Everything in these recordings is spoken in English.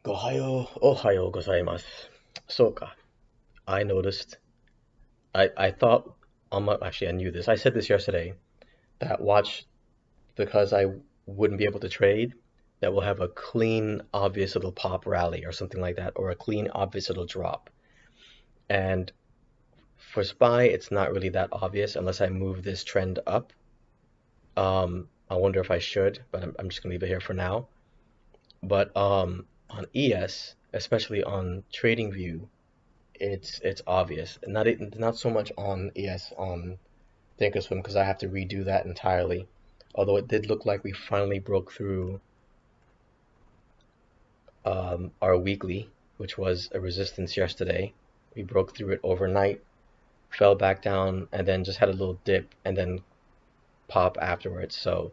Ohio gozaimasu. So, I noticed, I thought, actually, I knew this. I said this yesterday, that watch, because I wouldn't be able to trade, that will have a clean, obvious little pop rally or something like that, or a clean, obvious little drop. And for SPY, it's not really that obvious unless I move this trend up. I wonder if I should, but I'm just gonna leave it here for now. But on ES, especially on TradingView, it's obvious, and not so much on ES on Thinkorswim because I have to redo that entirely. Although it did look like we finally broke through our weekly, which was a resistance yesterday. We broke through it overnight, fell back down, and then just had a little dip and then pop afterwards. So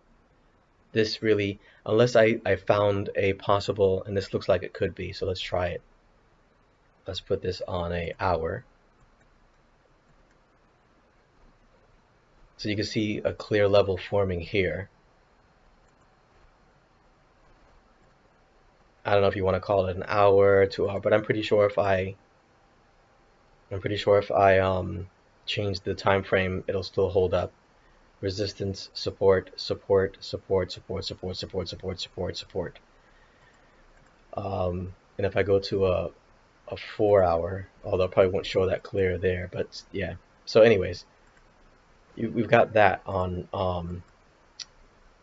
this really, unless I found a possible, and this looks like it could be, so let's try it. Let's put this on a hour. So you can see a clear level forming here. I don't know if you want to call it an hour, 2 hour, but I'm pretty sure if I change the time frame, it'll still hold up. Resistance, support, support, support, support, support, support, support, support, support. And if I go to a 4 hour, although I probably won't show that clear there, but yeah. So anyways, we've got that on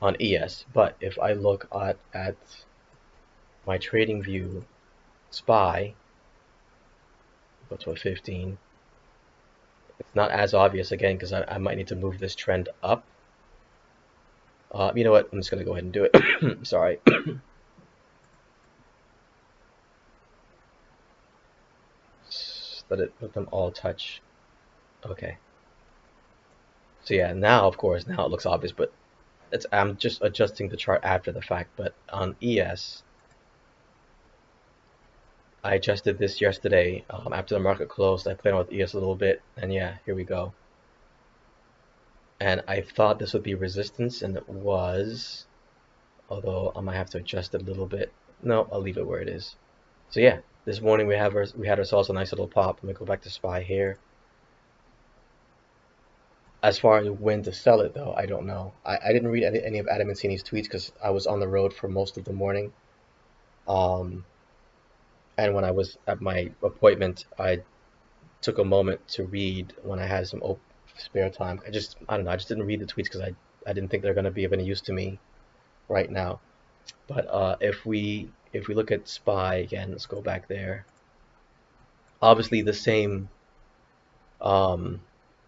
ES. But if I look at my TradingView SPY, go to a 15. It's not as obvious again because I might need to move this trend up. You know what? I'm just gonna go ahead and do it. Sorry. Let them all touch. Okay. So yeah, now of course now it looks obvious, but I'm just adjusting the chart after the fact. But on ES, I adjusted this yesterday after the market closed. I played around with ES a little bit, and yeah, here we go. And I thought this would be resistance, and it was, although I might have to adjust it a little bit. No, I'll leave it where it is. So yeah, this morning we had ourselves a nice little pop. Let me go back to SPY here. As far as when to sell it, though, I don't know. I didn't read any of Adam Mancini's tweets because I was on the road for most of the morning. And when I was at my appointment, I took a moment to read when I had some spare time. I don't know. I just didn't read the tweets because I didn't think they're going to be of any use to me right now. But if we look at SPY again, let's go back there. Obviously, the same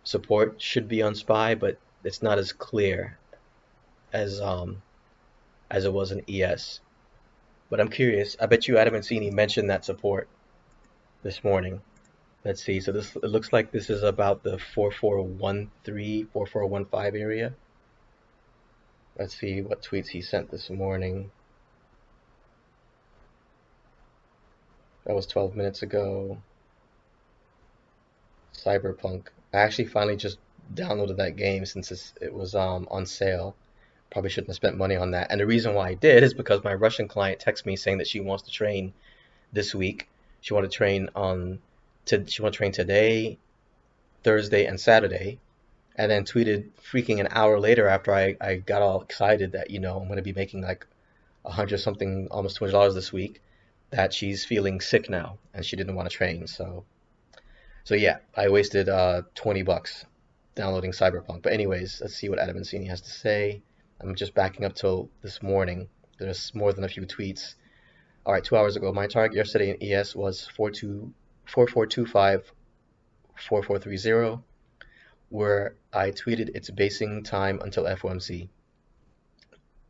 support should be on SPY, but it's not as clear as it was in ES. But I'm curious. I bet you Adam Mancini mentioned that support this morning. Let's see. So it looks like this is about the 4413, 4415 area. Let's see what tweets he sent this morning. That was 12 minutes ago. Cyberpunk. I actually finally just downloaded that game since it was on sale. Probably shouldn't have spent money on that. And the reason why I did is because my Russian client texted me saying that she wants to train this week. She wanted to train today, Thursday, and Saturday, and then tweeted freaking an hour later after I got all excited that I'm going to be making like 100 something, almost $200 this week, that she's feeling sick now and she didn't want to train. So yeah, I wasted $20 downloading Cyberpunk. But anyways, let's see what Adam Mancini has to say. I'm just backing up till this morning. There's more than a few tweets. All right, 2 hours ago, my target yesterday in ES was 4425, 4430, where I tweeted it's basing time until FOMC.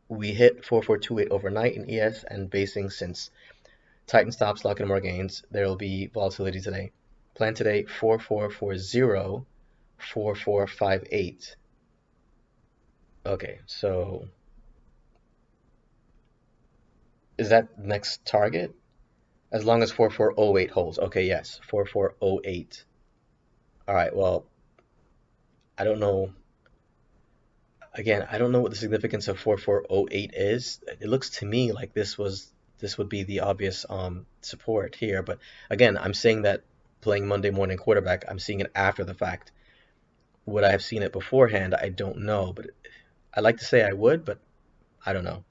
We hit 4428 overnight in ES and basing since. Tighten stops, lock in more gains. There will be volatility today. Plan today 4440, 4458. Okay, so is that next target? As long as 4408 holds. Okay, yes, 4408. All right, well, I don't know. Again, I don't know what the significance of 4408 is. It looks to me like this was this would be the obvious support here. But again, I'm saying that playing Monday morning quarterback, I'm seeing it after the fact. Would I have seen it beforehand? I don't know, but I like to say I would, but I don't know.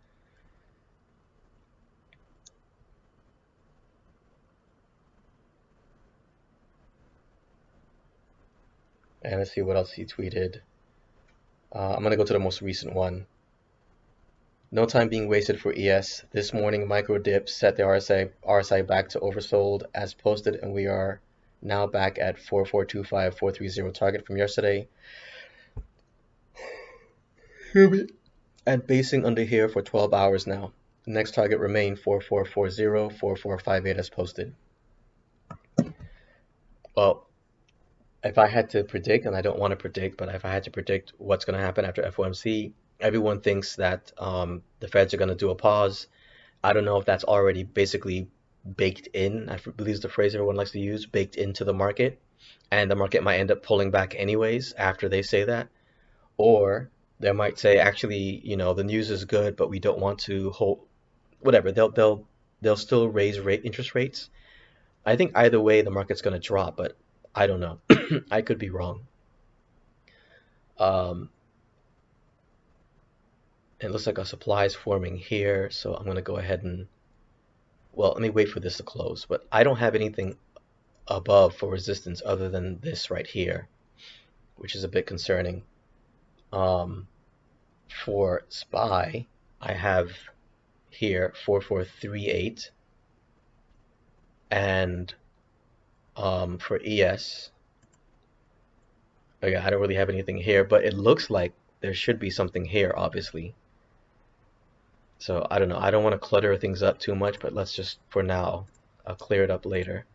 And let's see what else he tweeted. I'm gonna go to the most recent one. No time being wasted for ES. This morning, micro dip set the RSI back to oversold as posted, and we are now back at 4425, 430 target from yesterday. And basing under here for 12 hours now. The next target remain 4440, 4458 as posted. Well, if I had to predict, and I don't want to predict, but if I had to predict what's going to happen after FOMC, everyone thinks that the Feds are going to do a pause. I don't know if that's already basically baked in. I believe the phrase everyone likes to use, baked into the market, and the market might end up pulling back anyways after they say that. Or they might say, actually, the news is good, but we don't want to hold whatever. They'll still raise interest rates. I think either way the market's going to drop, but I don't know. I could be wrong. It looks like a supply is forming here, so I'm going to go ahead and, well, let me wait for this to close. But I don't have anything above for resistance other than this right here, which is a bit concerning. For SPY, I have here 4438, and for ES, okay, I don't really have anything here, but it looks like there should be something here, obviously. So I don't know. I don't want to clutter things up too much, but let's just, for now, I'll clear it up later.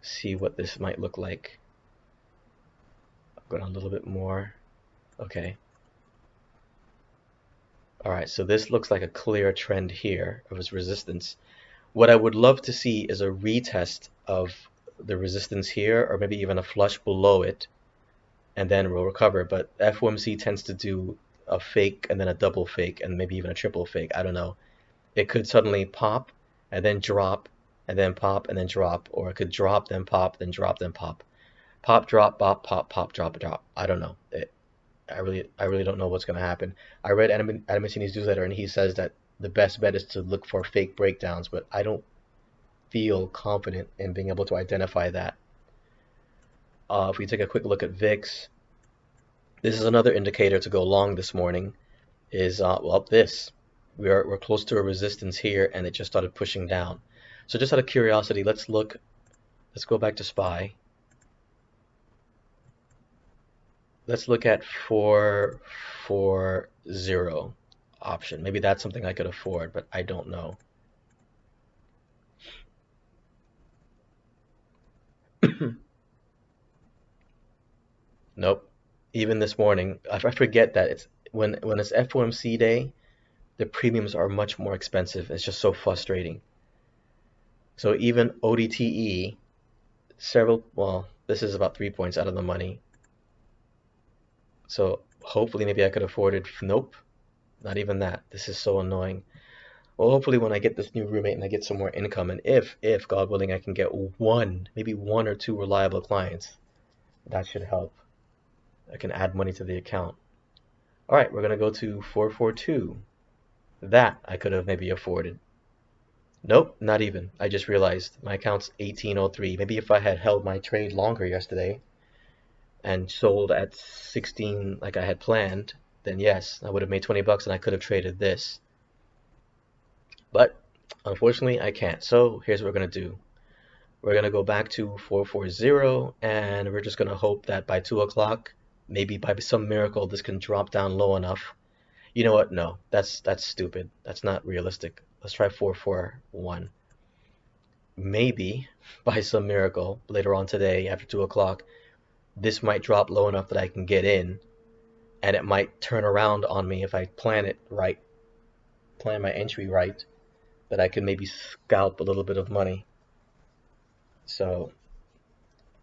See what this might look like. I'll go down a little bit more. Okay. All right, so this looks like a clear trend here of its resistance. What I would love to see is a retest of the resistance here, or maybe even a flush below it, and then we'll recover. But FOMC tends to do a fake and then a double fake and maybe even a triple fake. I don't know. It could suddenly pop and then drop and then pop and then drop, or it could drop then pop then drop then pop. Pop, drop, pop, pop, pop, drop, drop. I don't know. I really don't know what's going to happen. I read Adam Mancini's newsletter, and he says that the best bet is to look for fake breakdowns, but I don't feel confident in being able to identify that. If we take a quick look at VIX, this is another indicator to go long this morning. Is well, this we're close to a resistance here, and it just started pushing down. So just out of curiosity, let's go back to SPY. Let's look at 440 option. Maybe that's something I could afford, but I don't know. Nope. Even this morning, I forget that it's when it's FOMC day, the premiums are much more expensive. It's just so frustrating. So even odte, well, this is about 3 points out of the money. So hopefully maybe I could afford it. Nope, not even that. This is so annoying. Well, hopefully when I get this new roommate and I get some more income, and if God willing, I can get maybe one or two reliable clients, that should help. I can add money to the account. All right, we're going to go to 442. That I could have maybe afforded. Nope, not even. I just realized my account's 1803. Maybe if I had held my trade longer yesterday and sold at 16 like I had planned, then yes, I would have made 20 bucks and I could have traded this. But unfortunately, I can't. So here's what we're going to do. We're going to go back to 440, and we're just going to hope that by 2 o'clock, maybe by some miracle, this can drop down low enough. You know what? No, that's stupid. That's not realistic. Let's try 441. Maybe by some miracle later on today after 2 o'clock, this might drop low enough that I can get in, and it might turn around on me if I plan it right, plan my entry right, that I can maybe scalp a little bit of money. So,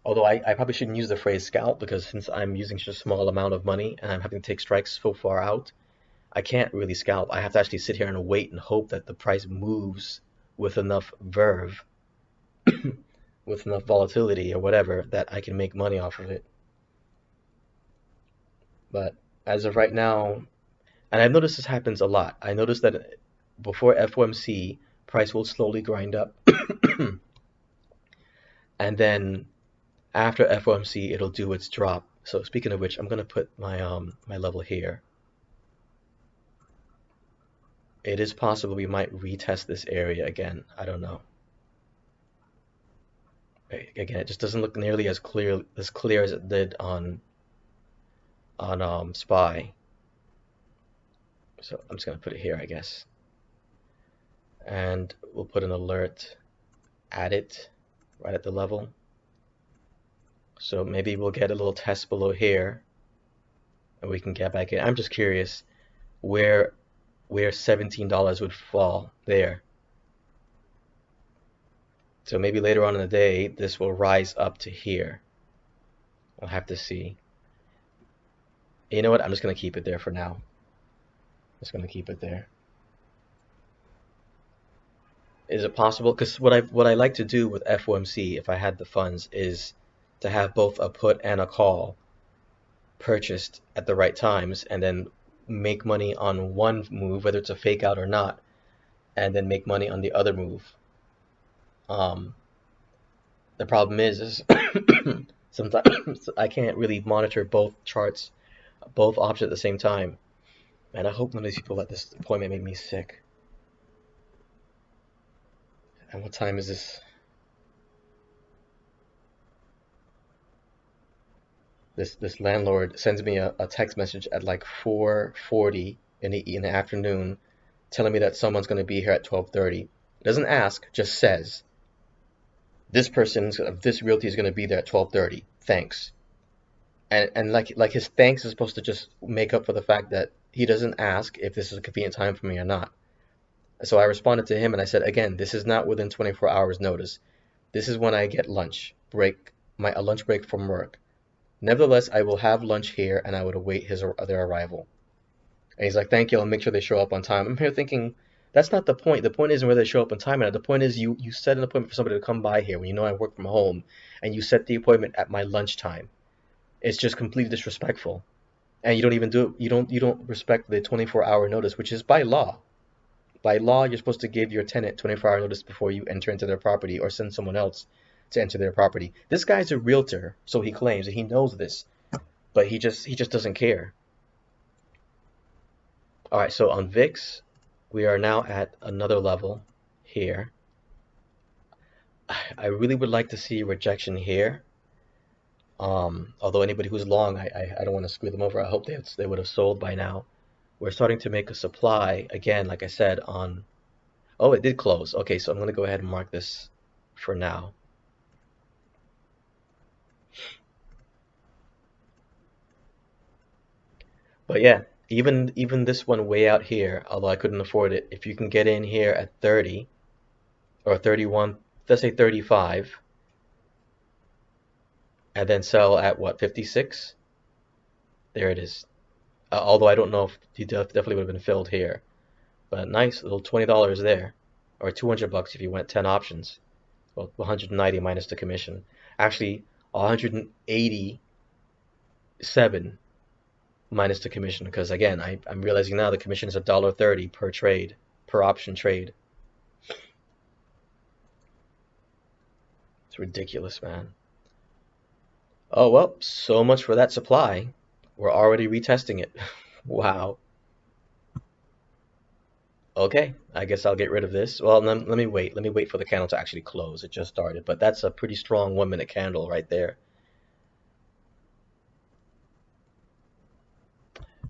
although I probably shouldn't use the phrase scalp, because since I'm using such a small amount of money and I'm having to take strikes so far out, I can't really scalp. I have to actually sit here and wait and hope that the price moves with enough verve, with enough volatility or whatever, that I can make money off of it. But as of right now, and I've noticed this happens a lot. I noticed that before FOMC, price will slowly grind up, and then after FOMC, it'll do its drop. So speaking of which, I'm gonna put my level here. It is possible we might retest this area again. I don't know. Again, it just doesn't look nearly as clear as it did on SPY. So I'm just gonna put it here, I guess, and we'll put an alert at it right at the level. So maybe we'll get a little test below here, and we can get back in. I'm just curious where $17 would fall there. So maybe later on in the day, this will rise up to here. We'll have to see. You know what? I'm just going to keep it there for now. Just going to keep it there. Is it possible? Because what I like to do with FOMC, if I had the funds, is to have both a put and a call purchased at the right times, and then make money on one move, whether it's a fake out or not, and then make money on the other move. The problem is sometimes I can't really monitor both charts, both options at the same time. And I hope none of these people at this appointment make me sick. And what time is this? This landlord sends me a text message at like 4:40 in the afternoon, telling me that someone's going to be here at 12:30. Doesn't ask, just says, this person of this realty is going to be there at 12:30. Thanks. And like his thanks is supposed to just make up for the fact that he doesn't ask if this is a convenient time for me or not. So I responded to him and I said, again, this is not within 24 hours notice. This is when I get lunch break, a lunch break from work. Nevertheless, I will have lunch here, and I would await their arrival. And he's like, thank you, I'll make sure they show up on time. I'm here thinking, that's not the point. The point isn't whether they show up on time or not. The point is you set an appointment for somebody to come by here when you know I work from home, and you set the appointment at my lunchtime. It's just completely disrespectful. And you don't even do it. You don't respect the 24-hour notice, which is by law. By law, you're supposed to give your tenant 24-hour notice before you enter into their property or send someone else to enter their property. This guy's a realtor, so he claims, and he knows this, but he just doesn't care. All right, so on VIX, we are now at another level here. I really would like to see rejection here. Although anybody who's long, I don't want to screw them over. I hope they would have sold by now. We're starting to make a supply again, like I said, on. Oh, it did close. Okay, so I'm going to go ahead and mark this for now. But yeah, even this one way out here, although I couldn't afford it, if you can get in here at 30 or 31, let's say 35, and then sell at what, 56? There it is. Although I don't know if he definitely would have been filled here, but nice little $20 there, or $200 if you went 10 options. Well, 190 minus the commission. Actually, 187 minus the commission, because again, I'm realizing now the commission is $1.30 per trade, per option trade. It's ridiculous, man. Oh well, so much for that supply. We're already retesting it. Wow. Okay, I guess I'll get rid of this. Well, let me wait. Let me wait for the candle to actually close. It just started, but that's a pretty strong 1 minute candle right there.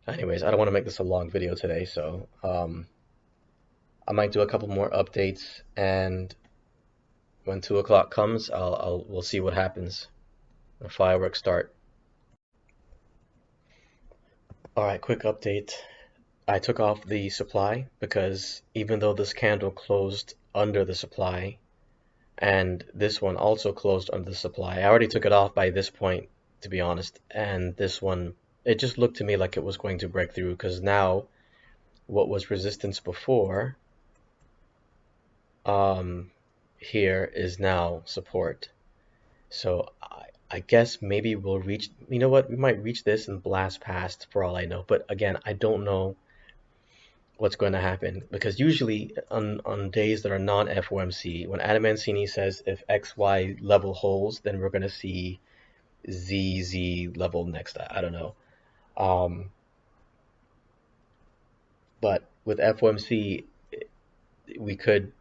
Anyways, I don't want to make this a long video today, so I might do a couple more updates, and when 2 o'clock comes, we'll see what happens. The fireworks start. All right, quick update. I took off the supply because even though this candle closed under the supply, and this one also closed under the supply, I already took it off by this point, to be honest. And this one, it just looked to me like it was going to break through, because now what was resistance before um, here is now support. So I guess maybe we'll reach, you know what, we might reach this and blast past for all I know. But again, I don't know what's going to happen because usually on days that are non-FOMC, when Adam Mancini says if XY level holds, then we're going to see ZZ level next. I don't know. Um, but with FOMC, we could.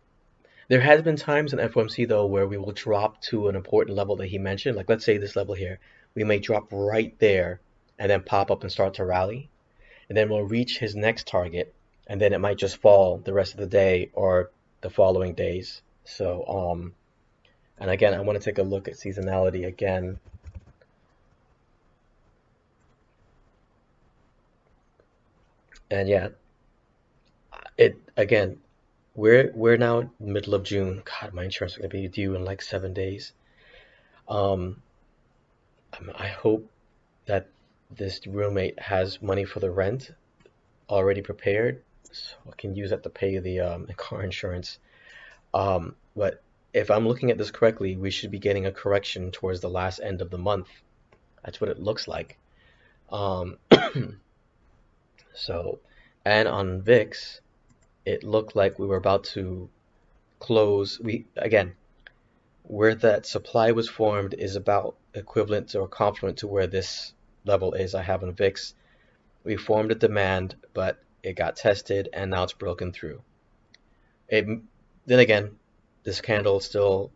There has been times in FOMC though where we will drop to an important level that he mentioned. Like let's say this level here, we may drop right there and then pop up and start to rally, and then we'll reach his next target, and then it might just fall the rest of the day or the following days. So and again, I want to take a look at seasonality again. And yeah, it again, we're now middle of June. God, my insurance is gonna be due in like 7 days. Um, I hope that this roommate has money for the rent already prepared, so I can use that to pay the car insurance. But if I'm looking at this correctly, we should be getting a correction towards the last end of the month. That's what it looks like. Um, so, and on VIX, it looked like we were about to close. We again, where that supply was formed is about equivalent or confluent to where this level is I have on VIX. We formed a demand, but it got tested and now it's broken through. It, then again, this candle still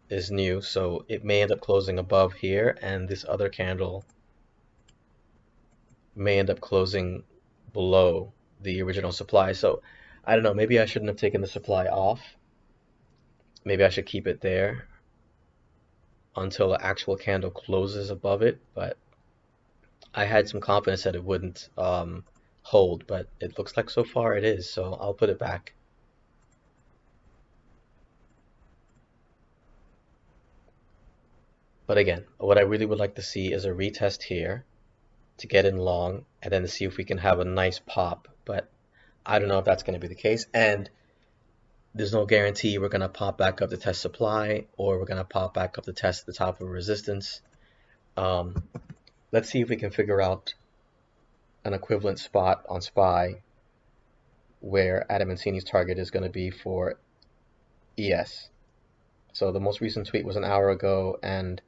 is new, so it may end up closing above here, and this other candle may end up closing below the original supply. So I don't know, maybe I shouldn't have taken the supply off. Maybe I should keep it there until the actual candle closes above it, but I had some confidence that it wouldn't hold, but it looks like so far it is, so I'll put it back. But again, what I really would like to see is a retest here to get in long and then to see if we can have a nice pop. But I don't know if that's going to be the case. And there's no guarantee we're going to pop back up to test supply or we're going to pop back up to test the top of resistance. Let's see if we can figure out an equivalent spot on SPY where Adam Mancini's target is going to be for ES. So the most recent tweet was an hour ago, and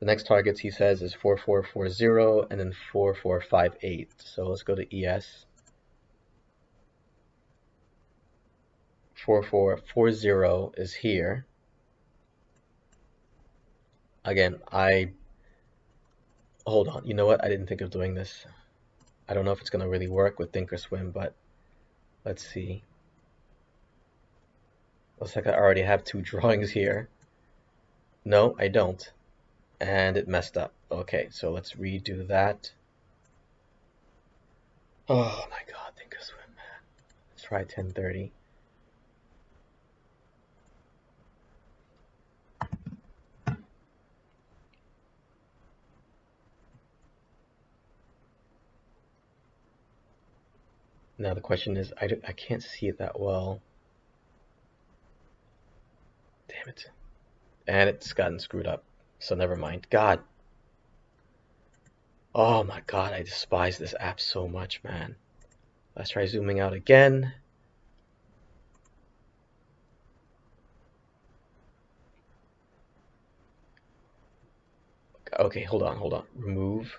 the next targets he says is 4440 and then 4458. So let's go to ES. 4440 is here. Again, hold on. You know what? I didn't think of doing this. I don't know if it's going to really work with Thinkorswim, but let's see. Looks like I already have two drawings here. No, I don't. And it messed up. Okay, so let's redo that. Oh my god, Thinkorswim, man. Let's try 1030. Now the question is, I can't see it that well. Damn it. And it's gotten screwed up. So never mind. God. Oh my god, I despise this app so much, man. Let's try zooming out again. Okay, hold on. Remove.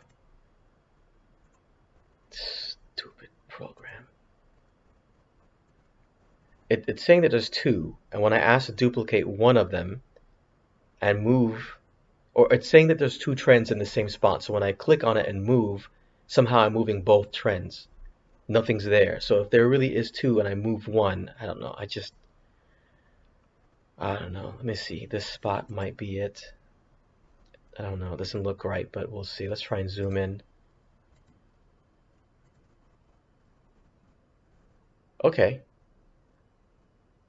Stupid program. It's saying that there's two, and when I ask to duplicate one of them and move, or it's saying that there's two trends in the same spot, so when I click on it and move, somehow I'm moving both trends. Nothing's there. So if there really is two and I move one, I don't know. I don't know. Let me see. This spot might be it. I don't know. It doesn't look right, but we'll see. Let's try and zoom in. Okay.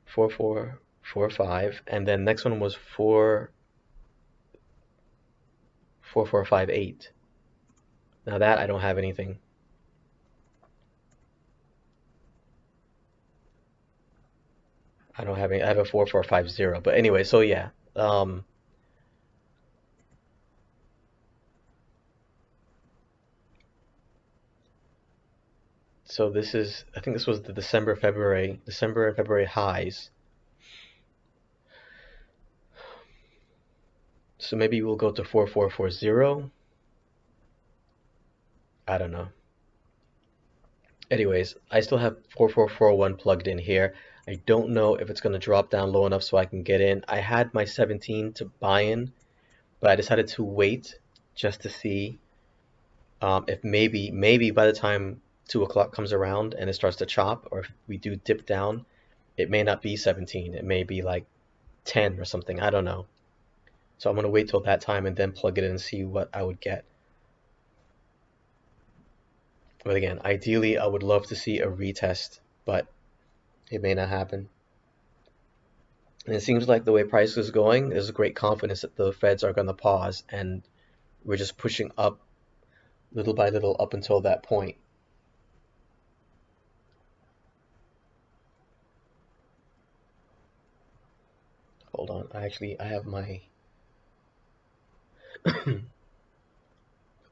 4445, and then next one was 4458. Now that I don't have anything. I don't have any. I have a 4450. But anyway, so yeah. So this is, I think this was the December and February highs. So maybe we'll go to 4440. I don't know. Anyways, I still have 4441 plugged in here. I don't know if it's going to drop down low enough so I can get in. I had my 17 to buy in, but I decided to wait just to see if maybe by the time 2 o'clock comes around and it starts to chop, or if we do dip down, it may not be 17. It may be like 10 or something. I don't know. So I'm going to wait till that time and then plug it in and see what I would get. But again, ideally, I would love to see a retest, but it may not happen. And it seems like the way price is going, there's a great confidence that the Feds are going to pause, and we're just pushing up little by little up until that point. Hold on, I have my put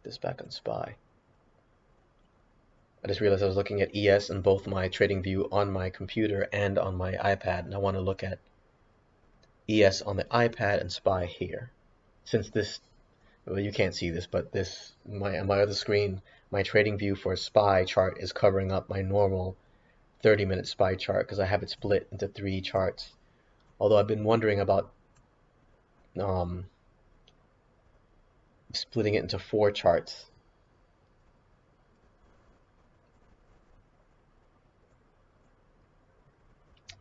this back on SPY. I just realized I was looking at ES in both my trading view on my computer and on my iPad, and I want to look at ES on the iPad and SPY here. Since this, well, you can't see this, but this, on my other screen, my trading view for SPY chart is covering up my normal 30-minute SPY chart because I have it split into 3 charts. Although I've been wondering about splitting it into 4 charts.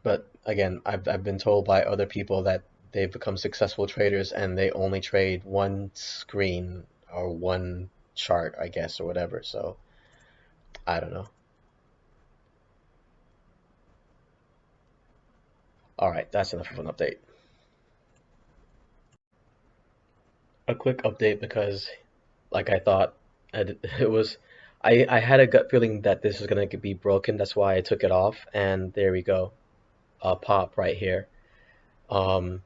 But again, I've been told by other people that they've become successful traders and they only trade one screen or one chart, I guess, or whatever. So I don't know. All right, that's enough of an update. A quick update because, like I thought, it was. I had a gut feeling that this was gonna be broken. That's why I took it off, and there we go, a pop right here. Um,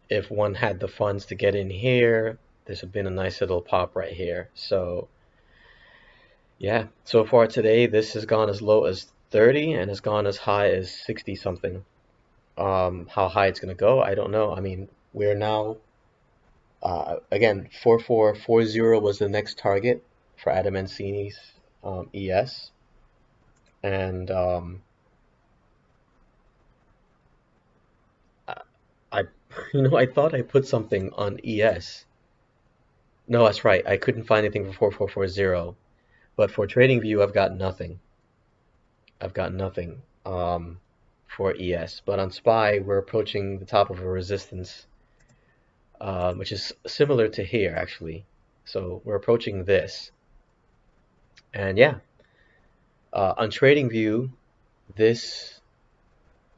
if one had the funds to get in here, this would have been a nice little pop right here. So yeah, so far today, this has gone as low as 30 and has gone as high as 60 something. How high it's gonna go, I don't know. I mean, we're now again 4440 was the next target for Adam Mancini's ES, and I I thought I put something on ES. No, that's right. I couldn't find anything for 4440, but for TradingView, I've got nothing. I've got nothing for ES. But on SPY, we're approaching the top of a resistance, which is similar to here, actually. So we're approaching this. And yeah, on TradingView, this...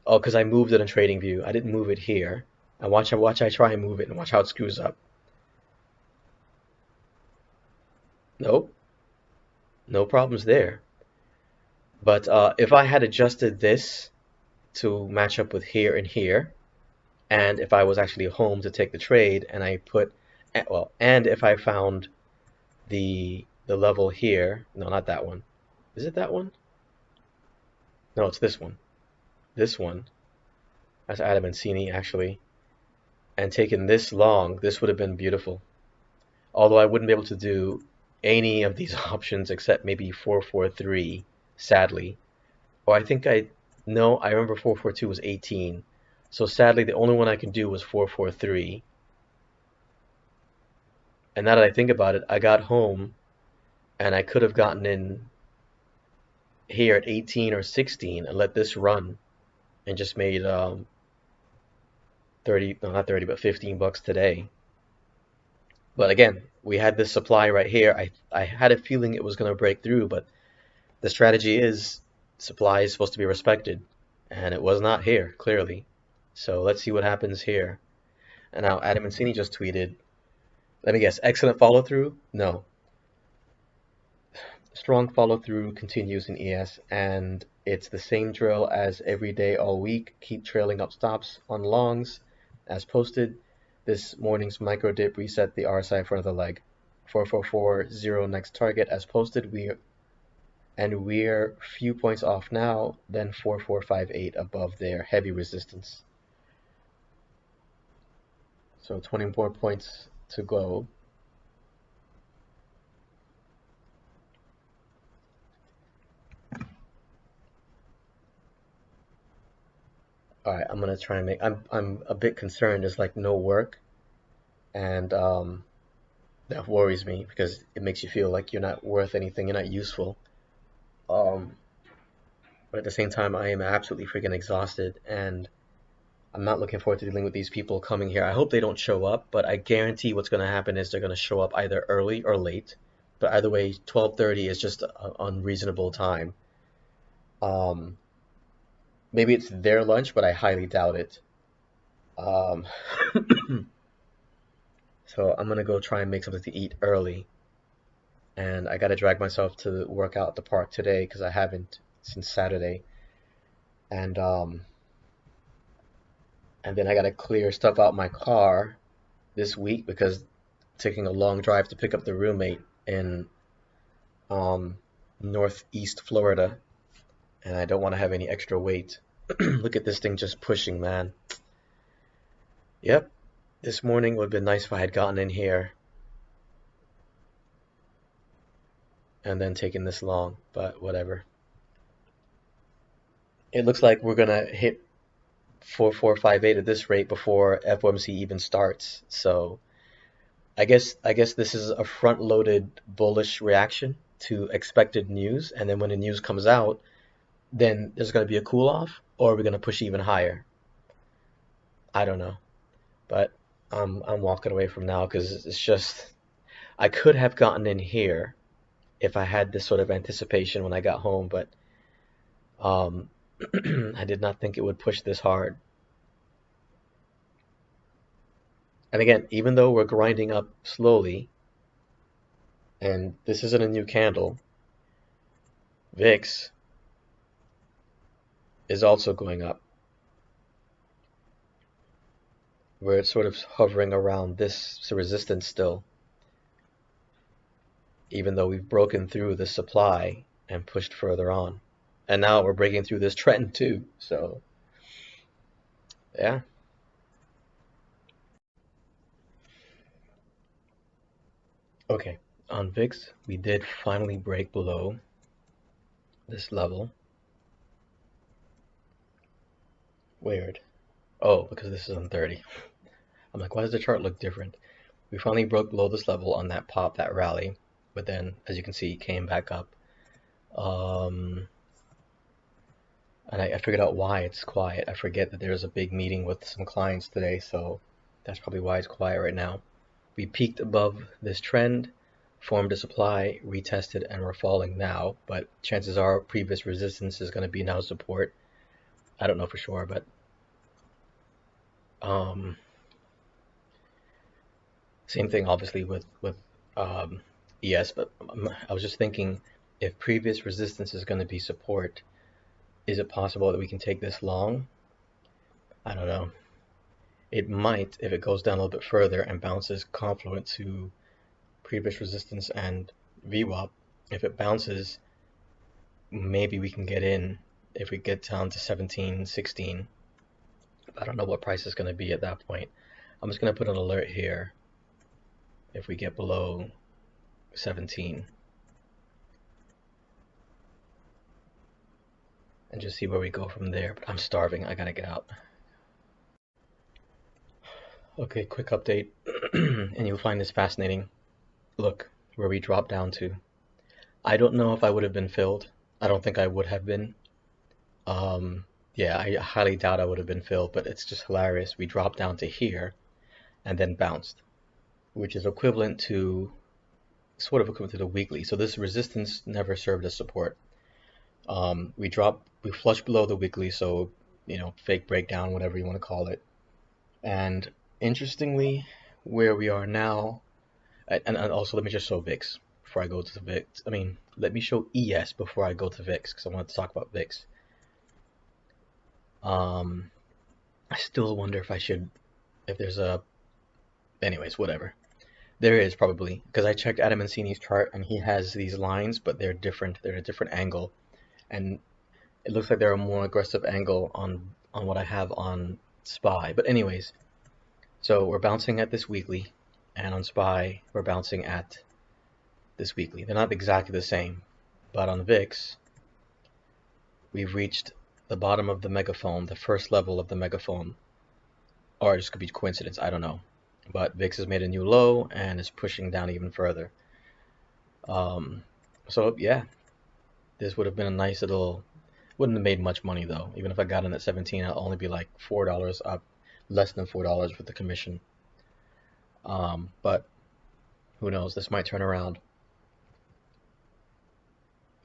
Oh, because I moved it on TradingView. I didn't move it here. And watch I try and move it and watch how it screws up. Nope, no problems there. But if I had adjusted this to match up with here and here, and if I was actually home to take the trade and I put, well, and if I found the level here, no, not that one. Is it that one? No, it's this one. This one. That's Adam Mancini, actually. And taken this long, this would have been beautiful. Although I wouldn't be able to do any of these options except maybe 443, sadly. Or I think no, I remember 442 was 18. So sadly, the only one I can do was 443. And now that I think about it, I got home and I could have gotten in here at 18 or 16 and let this run and just made 30, no, not 30, but 15 bucks today. But again, we had this supply right here. I had a feeling it was going to break through, but the strategy is supply is supposed to be respected, and it was not here, clearly. So let's see what happens here. And now Adam Mancini just tweeted, let me guess, excellent follow through? No. Strong follow through continues in ES, and It's the same drill as every day all week. Keep trailing up stops on longs as posted. This morning's micro dip reset the RSI for the leg. 4440 next target as posted. We're few points off now, then 4458 above their heavy resistance. So 20 more points to go. All right, I'm gonna try and make. I'm a bit concerned. There's like no work, and that worries me because it makes you feel like you're not worth anything. You're not useful. Um, but at the same time, I am absolutely freaking exhausted, and I'm not looking forward to dealing with these people coming here. I hope they don't show up, but I guarantee what's gonna happen is they're gonna show up either early or late. But either way, 12:30 is just an unreasonable time. Um, maybe it's their lunch, but I highly doubt it. Um, so I'm gonna go try and make something to eat early, and I gotta drag myself to work out at the park today because I haven't since Saturday, and um, and then I gotta clear stuff out my car this week because taking a long drive to pick up the roommate in um, northeast Florida, and I don't want to have any extra weight. Look at this thing just pushing, man. Yep, this morning would have been nice if I had gotten in here and then taken this long, but whatever. It looks like we're gonna hit 4458 at this rate before FOMC even starts. So I guess this is a front-loaded bullish reaction to expected news, and then when the news comes out, then there's gonna be a cool off, or we're gonna push even higher. I don't know, but I'm walking away from now because it's just I could have gotten in here if I had this sort of anticipation when I got home, but um, I did not think it would push this hard. And again, even though we're grinding up slowly, and this isn't a new candle, VIX is also going up. We're sort of hovering around this resistance still, even though we've broken through the supply and pushed further on. And now we're breaking through this trend too. So, yeah. Okay, on VIX, we did finally break below this level. Weird. Oh, because this is on 30. I'm like, why does the chart look different? We finally broke below this level on that pop, that rally, but then, as you can see, came back up. Um, and I figured out why it's quiet. I forget that there's a big meeting with some clients today, so that's probably why it's quiet right now. We peaked above this trend, formed a supply, retested, and we're falling now, but chances are previous resistance is going to be now support. I don't know for sure, but um, same thing obviously with ES, but I was just thinking if previous resistance is going to be support, is it possible that we can take this long? I don't know. It might if it goes down a little bit further and bounces confluent to previous resistance and VWAP. If it bounces, maybe we can get in if we get down to 17, 16. I don't know what price is going to be at that point. I'm just going to put an alert here if we get below 17 and just see where we go from there. But I'm starving. I gotta get out. Okay, quick update, and you'll find this fascinating. Look where we dropped down to. I don't know if I would have been filled. I don't think I would have been. Yeah, I highly doubt I would have been filled, but it's just hilarious. We dropped down to here and then bounced, which is equivalent to, sort of equivalent to the weekly. So this resistance never served as support. We flushed below the weekly, so, fake breakdown, whatever you want to call it. And interestingly, where we are now, and also let me just show VIX before I go to the VIX. Let me show ES before I go to VIX because I want to talk about VIX. Um, I still wonder if there's a, anyways, whatever. There is probably, because I checked Adam Mancini's chart and he has these lines, but they're different. They're at a different angle. And it looks like they're a more aggressive angle on what I have on SPY. But anyways, so we're bouncing at this weekly, and on SPY, we're bouncing at this weekly. They're not exactly the same, but on VIX, we've reached the bottom of the megaphone, the first level of the megaphone, or it just could be coincidence, I don't know. But VIX has made a new low and is pushing down even further. Um, so yeah, this would have been a nice little. Wouldn't have made much money though. Even if I got in at 17, I'll only be like $4 up, less than $4 with the commission. But who knows? This might turn around.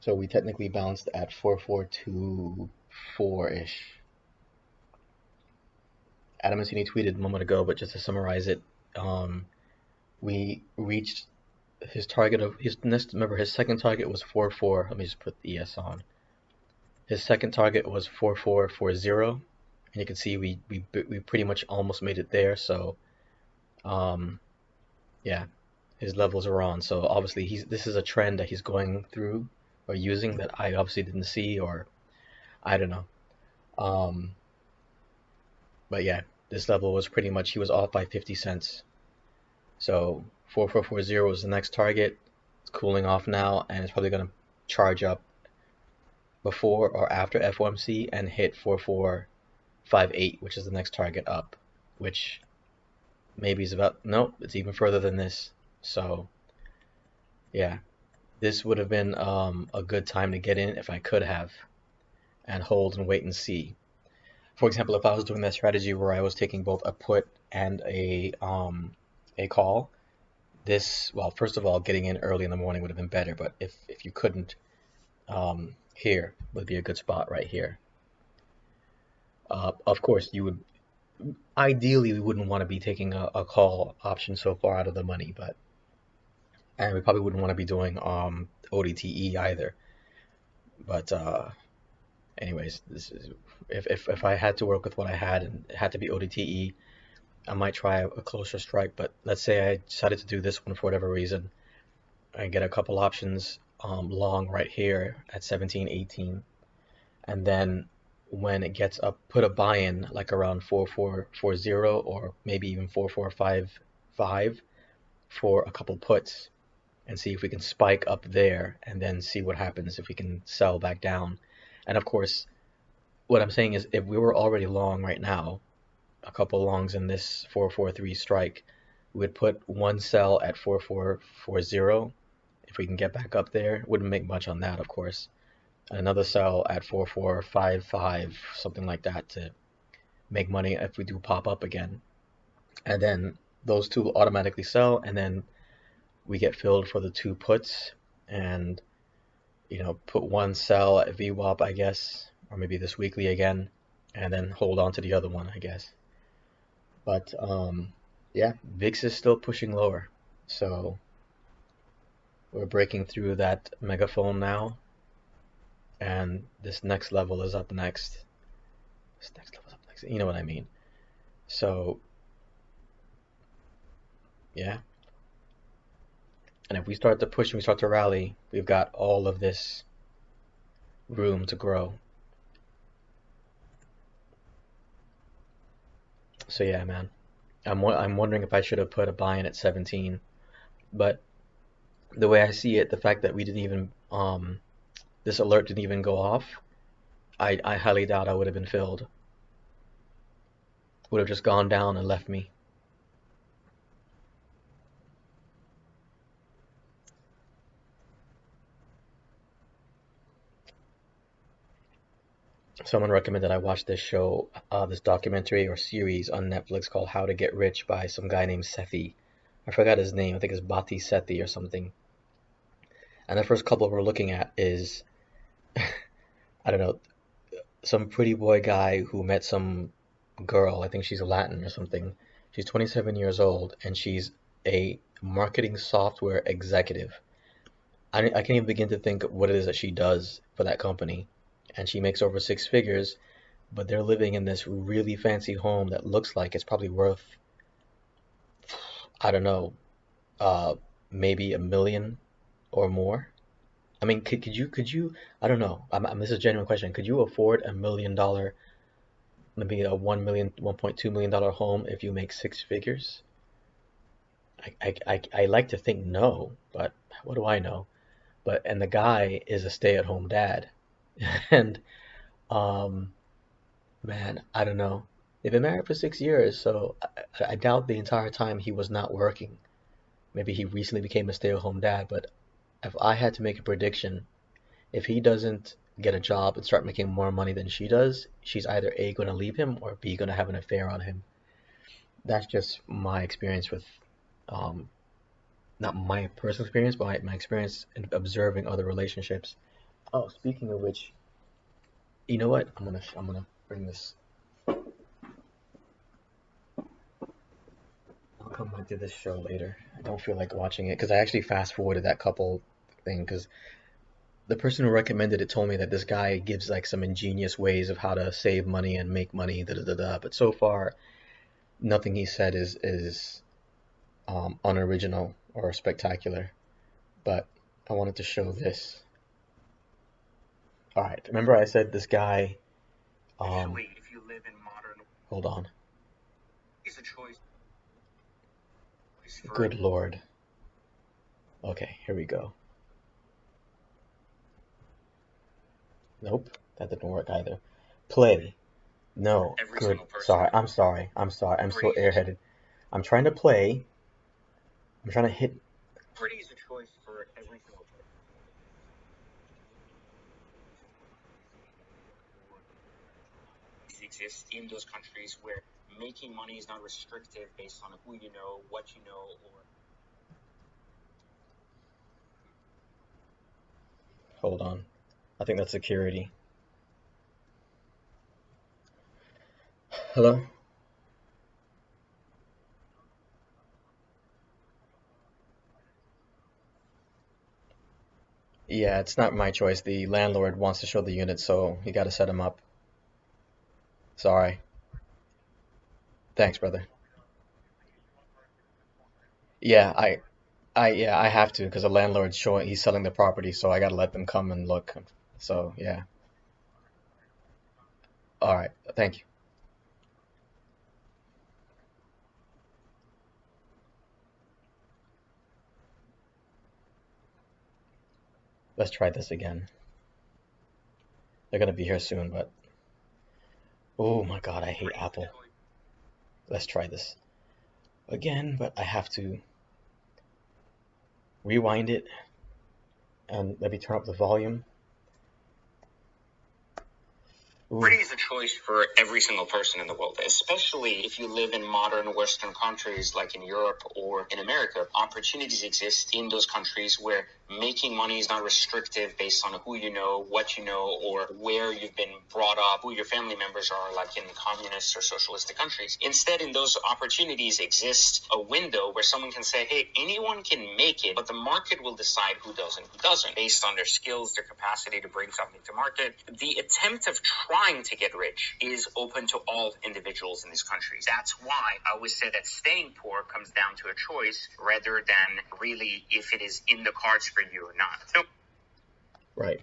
So we technically bounced at 4424-ish. Adam Mancini tweeted a moment ago, but just to summarize it, we reached his target of his next. Remember, his second target was 44. Let me just put the ES on. His second target was 4440, and you can see we pretty much almost made it there. So, yeah, his levels are on. So obviously this is a trend that he's going through or using that I obviously didn't see, or I don't know. Um, but yeah, this level was pretty much, he was off by 50 cents. So 4440 was the next target. It's cooling off now, and it's probably going to charge up before or after FOMC and hit 4458, which is the next target up, which maybe is about, nope, it's even further than this. So yeah, this would have been a good time to get in if I could have, and hold and wait and see. For example, if I was doing that strategy where I was taking both a put and a call, this, well, first of all, getting in early in the morning would have been better. But if you couldn't, here would be a good spot right here. Of course, you would ideally we wouldn't want to be taking a call option so far out of the money, but and we probably wouldn't want to be doing odte either. But anyways, this is if I had to work with what I had and it had to be odte, I might try a closer strike. But let's say I decided to do this one for whatever reason, I get a couple options long right here at 17, 18, and then when it gets up, put a buy-in like around 4440 or maybe even 4455 for a couple puts, and see if we can spike up there and then see what happens if we can sell back down. And of course, what I'm saying is if we were already long right now, a couple longs in this 443 strike, we would put one sell at 4440 if we can get back up there. Wouldn't make much on that, of course. Another sell at 4455, something like that, to make money if we do pop up again. And then those two automatically sell, and then we get filled for the two puts, and put one sell at VWAP, I guess, or maybe this weekly again, and then hold on to the other one, I guess. But yeah, VIX is still pushing lower, so we're breaking through that megaphone now, and this next level is up next. This next level is up next. You know what I mean? So yeah, and if we start to push and we start to rally, we've got all of this room to grow. So yeah, man, I'm wondering if I should have put a buy in at 17, but the way I see it, the fact that we didn't even this alert didn't even go off, I highly doubt I would have been filled. Would have just gone down and left me. Someone recommended I watch this show, this documentary or series on Netflix called How to Get Rich by some guy named Sethi. I forgot his name. I think it's Bhati Sethi or something. And the first couple we're looking at is, I don't know, some pretty boy guy who met some girl. I think she's Latin or something. She's 27 years old, and she's a marketing software executive. I can't even begin to think what it is that she does for that company. And she makes over six figures, but they're living in this really fancy home that looks like it's probably worth, I don't know, uh, maybe 1 million or more. I mean, could you, I don't know. This is a genuine question. Could you afford $1 million, maybe a 1 million, $1.2 million home if you make six figures? I like to think no, but what do I know? And the guy is a stay-at-home dad. And um man, I don't know. They've been married for 6 years, so I doubt the entire time he was not working. Maybe he recently became a stay-at-home dad, but if I had to make a prediction, if he doesn't get a job and start making more money than she does, she's either A, going to leave him, or B, going to have an affair on him. That's just my experience with, um, not my personal experience, but my experience in observing other relationships. Oh, speaking of which, you know what? I'm gonna bring this. I'll come back to this show later. I don't feel like watching it because I actually fast forwarded that couple thing because the person who recommended it told me that this guy gives like some ingenious ways of how to save money and make money, da da da da. But so far, nothing he said is unoriginal or spectacular. But I wanted to show this. All right, remember I said this guy. If you live in modern. Hold on. It's a choice. Good Lord. Okay, here we go. Nope, that didn't work either. Play. No, good. Sorry, I'm sorry. I'm sorry. I'm so airheaded. I'm trying to play. I'm trying to hit. Pretty is a choice for every single person. Exist in those countries where making money is not restrictive based on who you know, what you know, or. Hold on. I think that's security. Hello? Yeah, it's not my choice. The landlord wants to show the unit, so you got to set him up. Sorry. Thanks, brother. Yeah, yeah, I have to because the landlord's showing he's selling the property, so I got to let them come and look. So, yeah. All right. Thank you. Let's try this again. They're gonna be here soon, but oh my God, I hate Apple. Let's try this again, but I have to rewind it and maybe turn up the volume. Pretty is a choice for every single person in the world, especially if you live in modern Western countries like in Europe or in America. Opportunities exist in those countries where making money is not restrictive based on who you know, what you know, or where you've been brought up, who your family members are, like in communist or socialistic countries. Instead, in those opportunities exist a window where someone can say, hey, anyone can make it, but the market will decide who does and who doesn't based on their skills, their capacity to bring something to market. The attempt of trying to get rich is open to all individuals in these countries. That's why I always say that staying poor comes down to a choice rather than really if it is in the cards for you or not. So, right.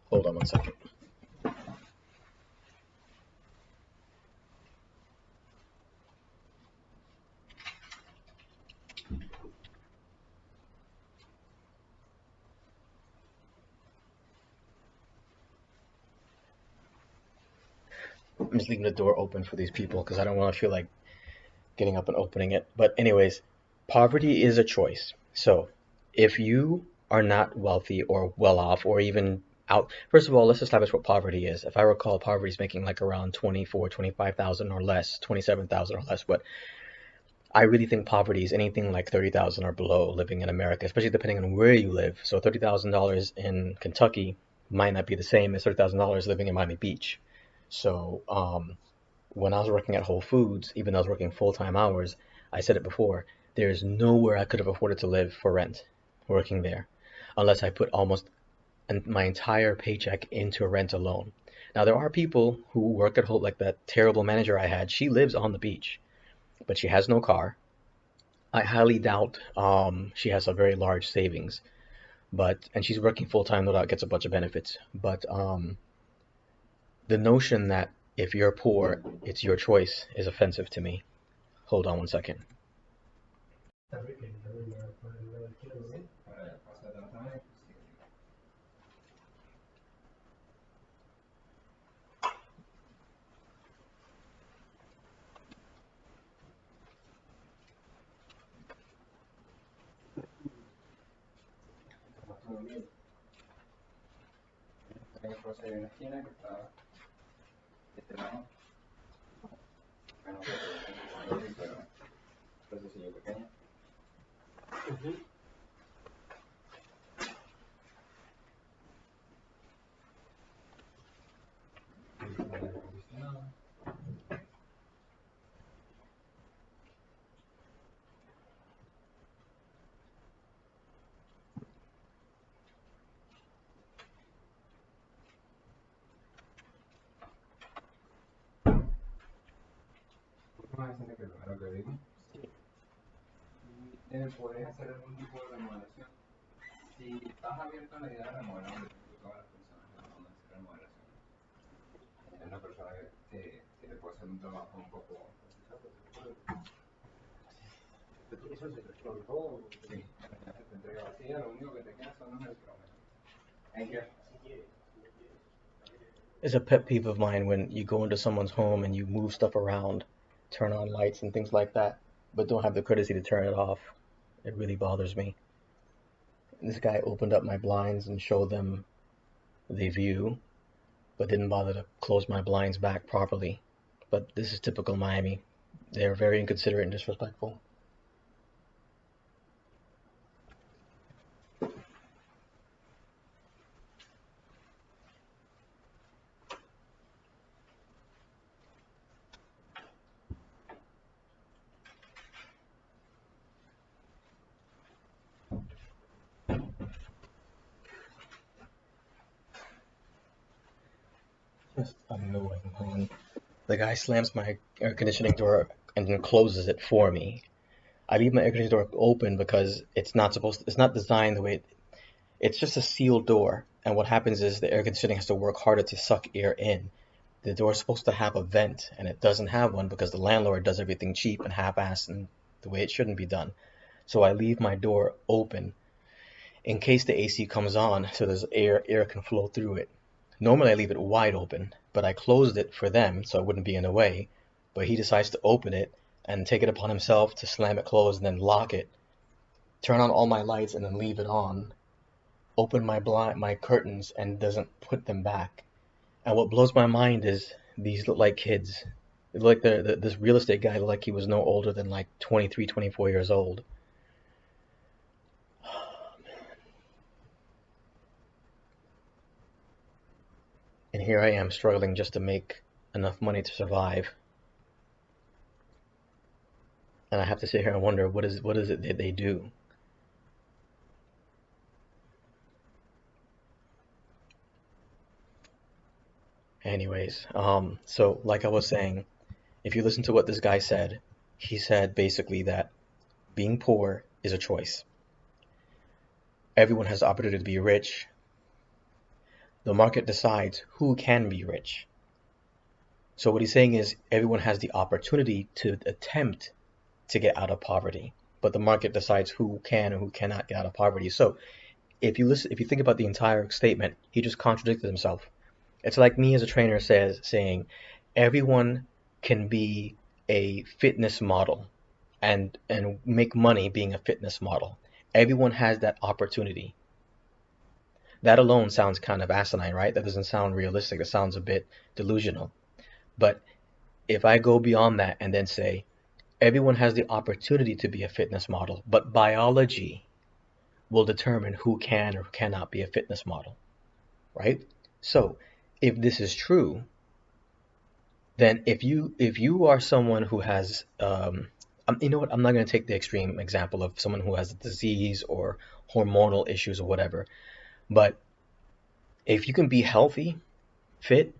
Hold on one second. I'm just leaving the door open for these people because I don't want to feel like getting up and opening it. But anyways, poverty is a choice. So if you are not wealthy or well off or even out, first of all, let's establish what poverty is. If I recall, poverty is making like around 24, 25,000 or less, 27,000 or less. But I really think poverty is anything like 30,000 or below living in America, especially depending on where you live. So $30,000 in Kentucky might not be the same as $30,000 living in Miami Beach. So when I was working at Whole Foods, even though I was working full-time hours, I said it before, there's nowhere I could have afforded to live for rent working there, unless I put almost my entire paycheck into rent alone. Now there are people who work at home, like that terrible manager I had. She lives on the beach, but she has no car. I highly doubt she has a very large savings, and she's working full time, no doubt gets a bunch of benefits. But the notion that if you're poor, it's your choice is offensive to me. Hold on one second. It's a pet peeve of mine when you go into someone's home and you move stuff around, turn on lights and things like that, but don't have the courtesy to turn it off. It really bothers me. This guy opened up my blinds and showed them the view, but didn't bother to close my blinds back properly. But this is typical Miami. They're very inconsiderate and disrespectful. Just annoying. The guy slams my air conditioning door and then closes it for me. I leave my air conditioning door open because it's not designed the way it's just a sealed door. And what happens is the air conditioning has to work harder to suck air in. The door is supposed to have a vent, and it doesn't have one because the landlord does everything cheap and half-assed and the way it shouldn't be done. So I leave my door open in case the AC comes on so there's air can flow through it. Normally I leave it wide open, but I closed it for them so it wouldn't be in the way. But he decides to open it and take it upon himself to slam it closed and then lock it, turn on all my lights and then leave it on, open my curtains and doesn't put them back. And what blows my mind is these look like kids. They look like this real estate guy looked like he was no older than like 23, 24 years old. And here I am struggling just to make enough money to survive. And I have to sit here and wonder what is it that they do? Anyways, so like I was saying, if you listen to what this guy said, he said basically that being poor is a choice. Everyone has the opportunity to be rich. The market decides who can be rich. So what he's saying is everyone has the opportunity to attempt to get out of poverty, but the market decides who can and who cannot get out of poverty. So if you think about the entire statement, he just contradicted himself. It's like me as a trainer saying everyone can be a fitness model and make money being a fitness model. Everyone has that opportunity. That alone sounds kind of asinine, right? That doesn't sound realistic. It sounds a bit delusional. But if I go beyond that and then say everyone has the opportunity to be a fitness model, but biology will determine who can or cannot be a fitness model, right? So if this is true, then if you are someone who has, you know what, I'm not going to take the extreme example of someone who has a disease or hormonal issues or whatever, but if you can be healthy, fit,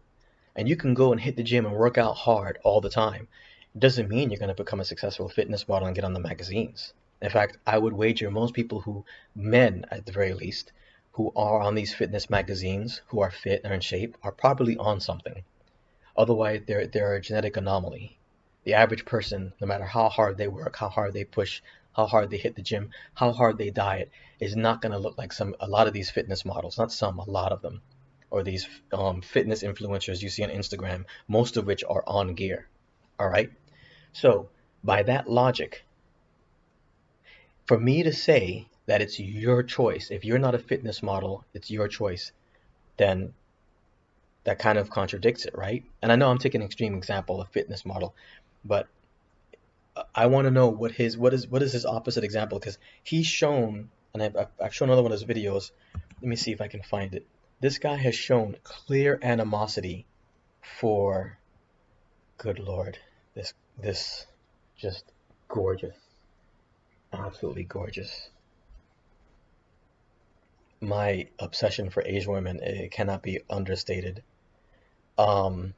And you can go and hit the gym and work out hard all the time. It doesn't mean you're going to become a successful fitness model and get on the magazines. In fact, I would wager most people who, men at the very least, who are on these fitness magazines, who are fit and in shape, are probably on something. Otherwise, they're a genetic anomaly. The average person, no matter how hard they work, how hard they push, how hard they hit the gym, how hard they diet, is not going to look like a lot of these fitness models. Not some, a lot of them, or these fitness influencers you see on Instagram, most of which are on gear. All right. So by that logic, for me to say that it's your choice, if you're not a fitness model, it's your choice, then that kind of contradicts it, right? And I know I'm taking an extreme example of fitness model, but I want to know what is his opposite example, because he's shown, and I've shown another one of his videos. Let me see if I can find it. This guy has shown clear animosity for, good Lord, this just gorgeous, absolutely gorgeous. My obsession for Asian women, it cannot be understated. Um,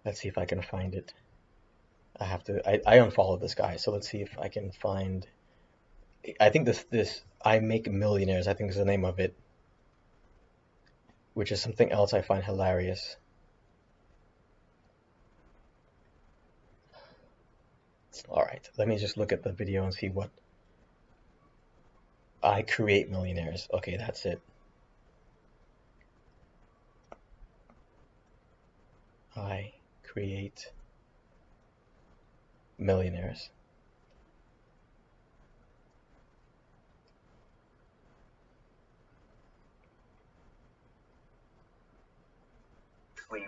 let's see if I can find it. I unfollowed this guy, so let's see if I can find. I think this I Make Millionaires, I think is the name of it, which is something else I find hilarious. All right, let me just look at the video and see what. I Create Millionaires. Okay, that's it. I Create Millionaires.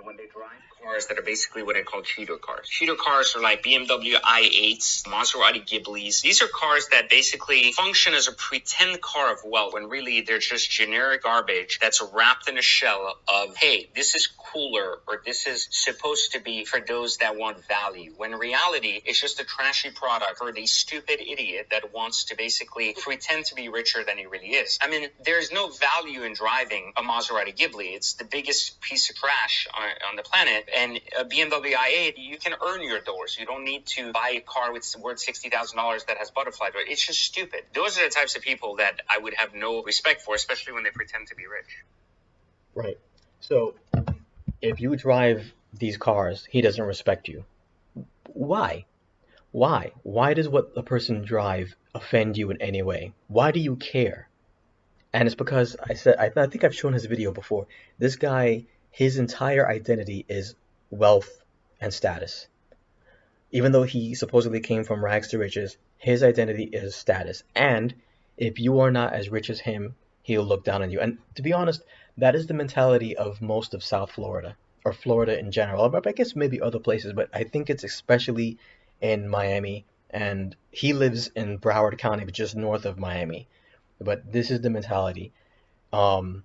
When they drive cars that are basically what I call cheater cars. Cheater cars are like BMW i8s, Maserati Ghiblis. These are cars that basically function as a pretend car of wealth when really they're just generic garbage that's wrapped in a shell of, hey, this is cooler, or this is supposed to be for those that want value. When in reality, it's just a trashy product for the stupid idiot that wants to basically pretend to be richer than he really is. I mean, there's no value in driving a Maserati Ghibli. It's the biggest piece of trash on the planet. And a BMW i8, you can earn your doors. You don't need to buy a car with worth $60,000 that has butterfly doors. It's just stupid. Those are the types of people that I would have no respect for, especially when they pretend to be rich. Right. So if you drive these cars, he doesn't respect you. Why? Why? Why does what a person drive offend you in any way? Why do you care? And it's because I think I've shown his video before. This guy, his entire identity is wealth and status. Even though he supposedly came from rags to riches, his identity is status. And if you are not as rich as him, he'll look down on you. And to be honest, that is the mentality of most of South Florida, or Florida in general. I guess maybe other places, but I think it's especially in Miami. And he lives in Broward County, but just north of Miami. But this is the mentality. Um,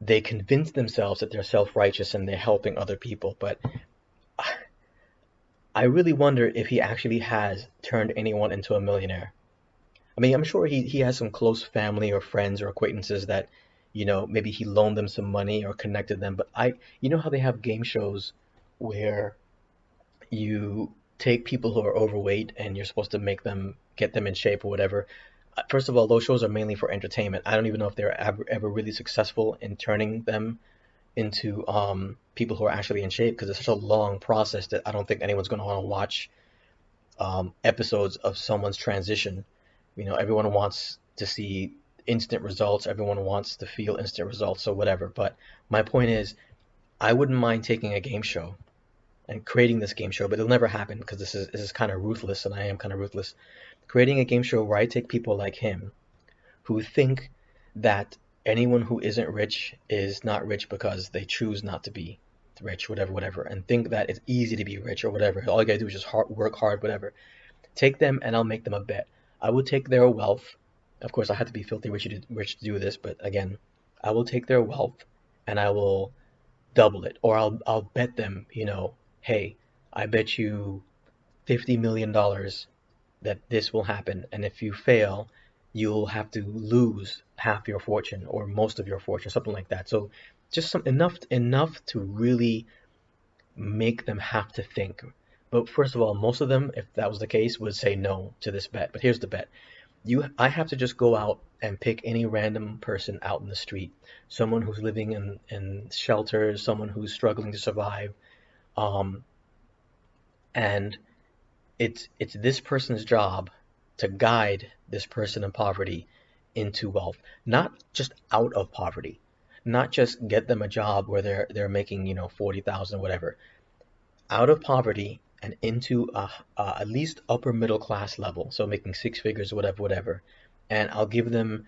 they convince themselves that they're self-righteous and they're helping other people, but I really wonder if he actually has turned anyone into a millionaire. I mean, I'm sure he has some close family or friends or acquaintances that, maybe he loaned them some money or connected them. But you know how they have game shows where you take people who are overweight and you're supposed to get them in shape or whatever. First of all, those shows are mainly for entertainment. I don't even know if they're ever really successful in turning them into people who are actually in shape, because it's such a long process that I don't think anyone's going to want to watch episodes of someone's transition. Everyone wants to see instant results. Everyone wants to feel instant results, so whatever. But my point is, I wouldn't mind taking a game show and creating this game show, but it'll never happen because this is kind of ruthless, and I am kind of ruthless. Creating a game show where I take people like him who think that anyone who isn't rich is not rich because they choose not to be rich, whatever, and think that it's easy to be rich or whatever. All you gotta do is just work hard, whatever. Take them and I'll make them a bet. I will take their wealth. Of course, I have to be filthy rich to do this, but again, I will take their wealth and I will double it, or I'll bet them, hey, I bet you $50 million that this will happen, and if you fail, you'll have to lose half your fortune or most of your fortune, something like that. So just some enough to really make them have to think. But first of all, most of them, if that was the case, would say no to this bet. But here's the bet. I have to just go out and pick any random person out in the street, someone who's living in shelters, someone who's struggling to survive, um, and it's this person's job to guide this person in poverty into wealth, not just out of poverty, not just get them a job where they're making 40,000 whatever, out of poverty and into at least upper middle class level, so making six figures, whatever, whatever. And I'll give them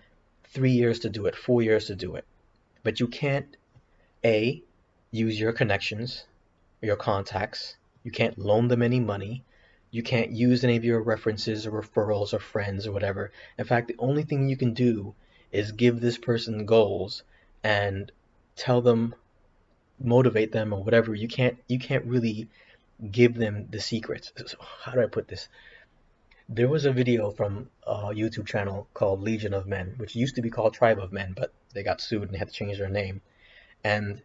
3 years to do it, 4 years to do it. But you can't a use your connections, your contacts. You can't loan them any money. You can't use any of your references or referrals or friends or whatever. In fact, the only thing you can do is give this person goals and tell them, motivate them or whatever. You can't really give them the secrets. So how do I put this? There was a video from a YouTube channel called Legion of Men, which used to be called Tribe of Men, but they got sued and they had to change their name. And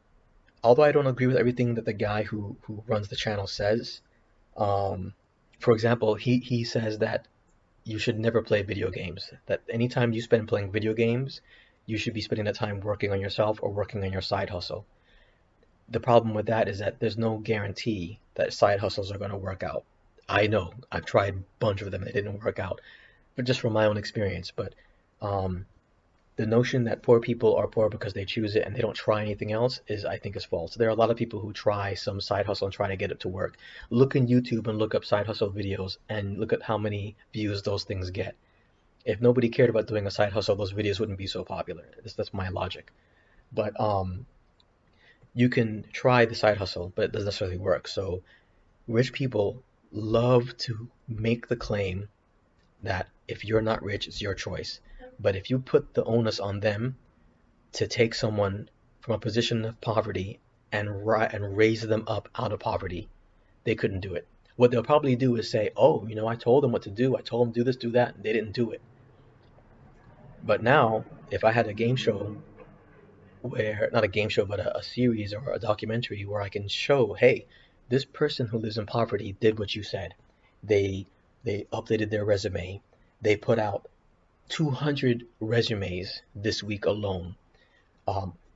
although I don't agree with everything that the guy who runs the channel says, um, for example, he says that you should never play video games. That anytime you spend playing video games, you should be spending that time working on yourself or working on your side hustle. The problem with that is that there's no guarantee that side hustles are going to work out. I know I've tried a bunch of them and they didn't work out, but just from my own experience. But um, the notion that poor people are poor because they choose it and they don't try anything else is, I think, is false. There are a lot of people who try some side hustle and try to get it to work. Look in YouTube and look up side hustle videos and look at how many views those things get. If nobody cared about doing a side hustle, those videos wouldn't be so popular. That's my logic. But you can try the side hustle, but it doesn't necessarily work. So rich people love to make the claim that if you're not rich, it's your choice. But if you put the onus on them to take someone from a position of poverty and raise them up out of poverty, they couldn't do it. What they'll probably do is say, "Oh, I told them what to do. I told them do this, do that, and they didn't do it." But now, if I had a game show where, not a game show, but a series or a documentary where I can show, hey, this person who lives in poverty did what you said. They they updated their resume. They put out 200 resumes this week alone.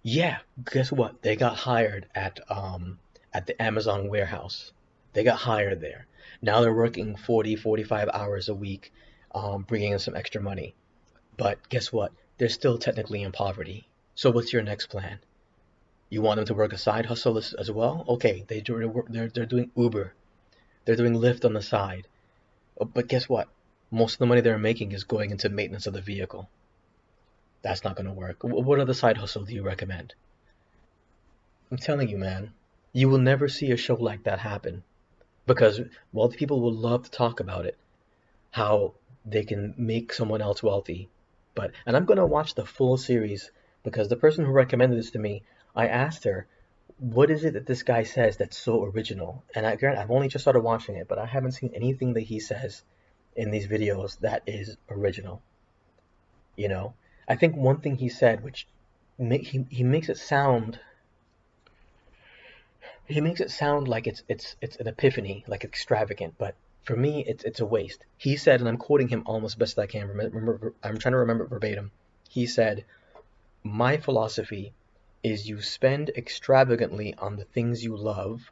Yeah, guess what? They got hired at the Amazon warehouse. They got hired there. Now they're working 40, 45 hours a week, bringing in some extra money. But guess what? They're still technically in poverty. So what's your next plan? You want them to work a side hustle as well? Okay, they're doing Uber. They're doing Lyft on the side. But guess what? Most of the money they're making is going into maintenance of the vehicle. That's not going to work. What other side hustle do you recommend? I'm telling you, man, you will never see a show like that happen because wealthy people will love to talk about it, how they can make someone else wealthy. And I'm going to watch the full series because the person who recommended this to me, I asked her, what is it that this guy says that's so original? And I've only just started watching it, but I haven't seen anything that he says in these videos that is original. You know, I think one thing he said, which he makes it sound, like it's an epiphany, like extravagant, but for me, it's a waste. He said, and I'm quoting him almost best I can remember. I'm trying to remember it verbatim. He said, "My philosophy is you spend extravagantly on the things you love,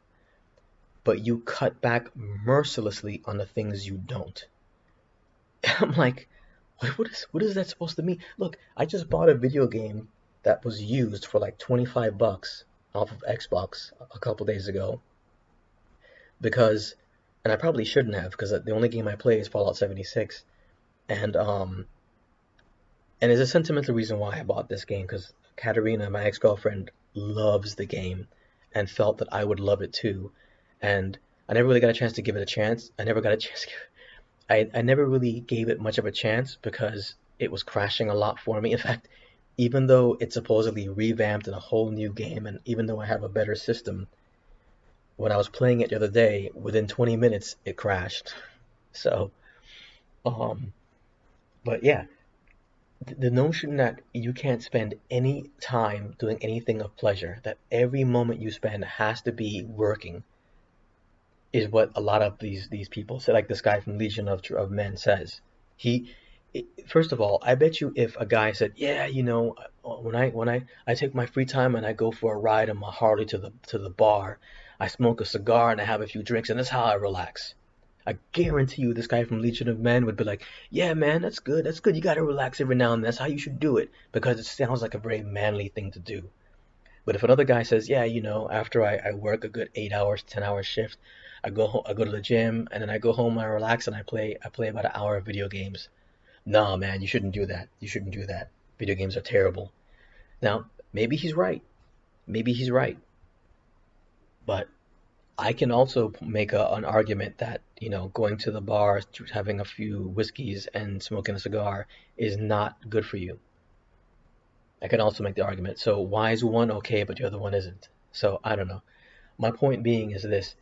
but you cut back mercilessly on the things you don't." I'm like, what is that supposed to mean? Look, I just bought a video game that was used for like $25 off of Xbox a couple days ago because, and I probably shouldn't have because the only game I play is Fallout 76, and there's a sentimental reason why I bought this game because Katerina, my ex-girlfriend, loves the game and felt that I would love it too, and I never really got a chance to give it a chance. I never got a chance. I never really gave it much of a chance because it was crashing a lot for me. In fact, even though it's supposedly revamped in a whole new game, and even though I have a better system, when I was playing it the other day, within 20 minutes it crashed. So, um, but yeah, the notion that you can't spend any time doing anything of pleasure, that every moment you spend has to be working, is what a lot of these people say. Like this guy from Legion of Men says. He, first of all, I bet you if a guy said, yeah, when I take my free time and I go for a ride on my Harley to the bar, I smoke a cigar and I have a few drinks and that's how I relax. I guarantee you this guy from Legion of Men would be like, yeah, man, that's good. That's good. You got to relax every now and then. That's how you should do it because it sounds like a very manly thing to do. But if another guy says, yeah, after I work a good 8 hours, 10 hours shift, I go to the gym, and then I go home, I relax, and I play about an hour of video games. Nah, man, you shouldn't do that. You shouldn't do that. Video games are terrible. Now, maybe he's right. Maybe he's right. But I can also make an argument that, going to the bar, having a few whiskeys, and smoking a cigar is not good for you. I can also make the argument. So why is one okay, but the other one isn't? So I don't know. My point being is this: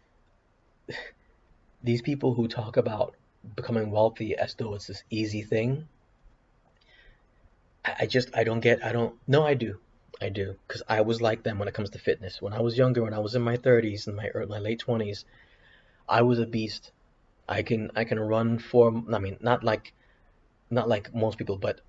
these people who talk about becoming wealthy as though it's this easy thing, I don't get, I don't, no, I do, because I was like them when it comes to fitness. When I was younger, when I was in my 30s and my late 20s, I was a beast. I can run for, I mean, not like most people, but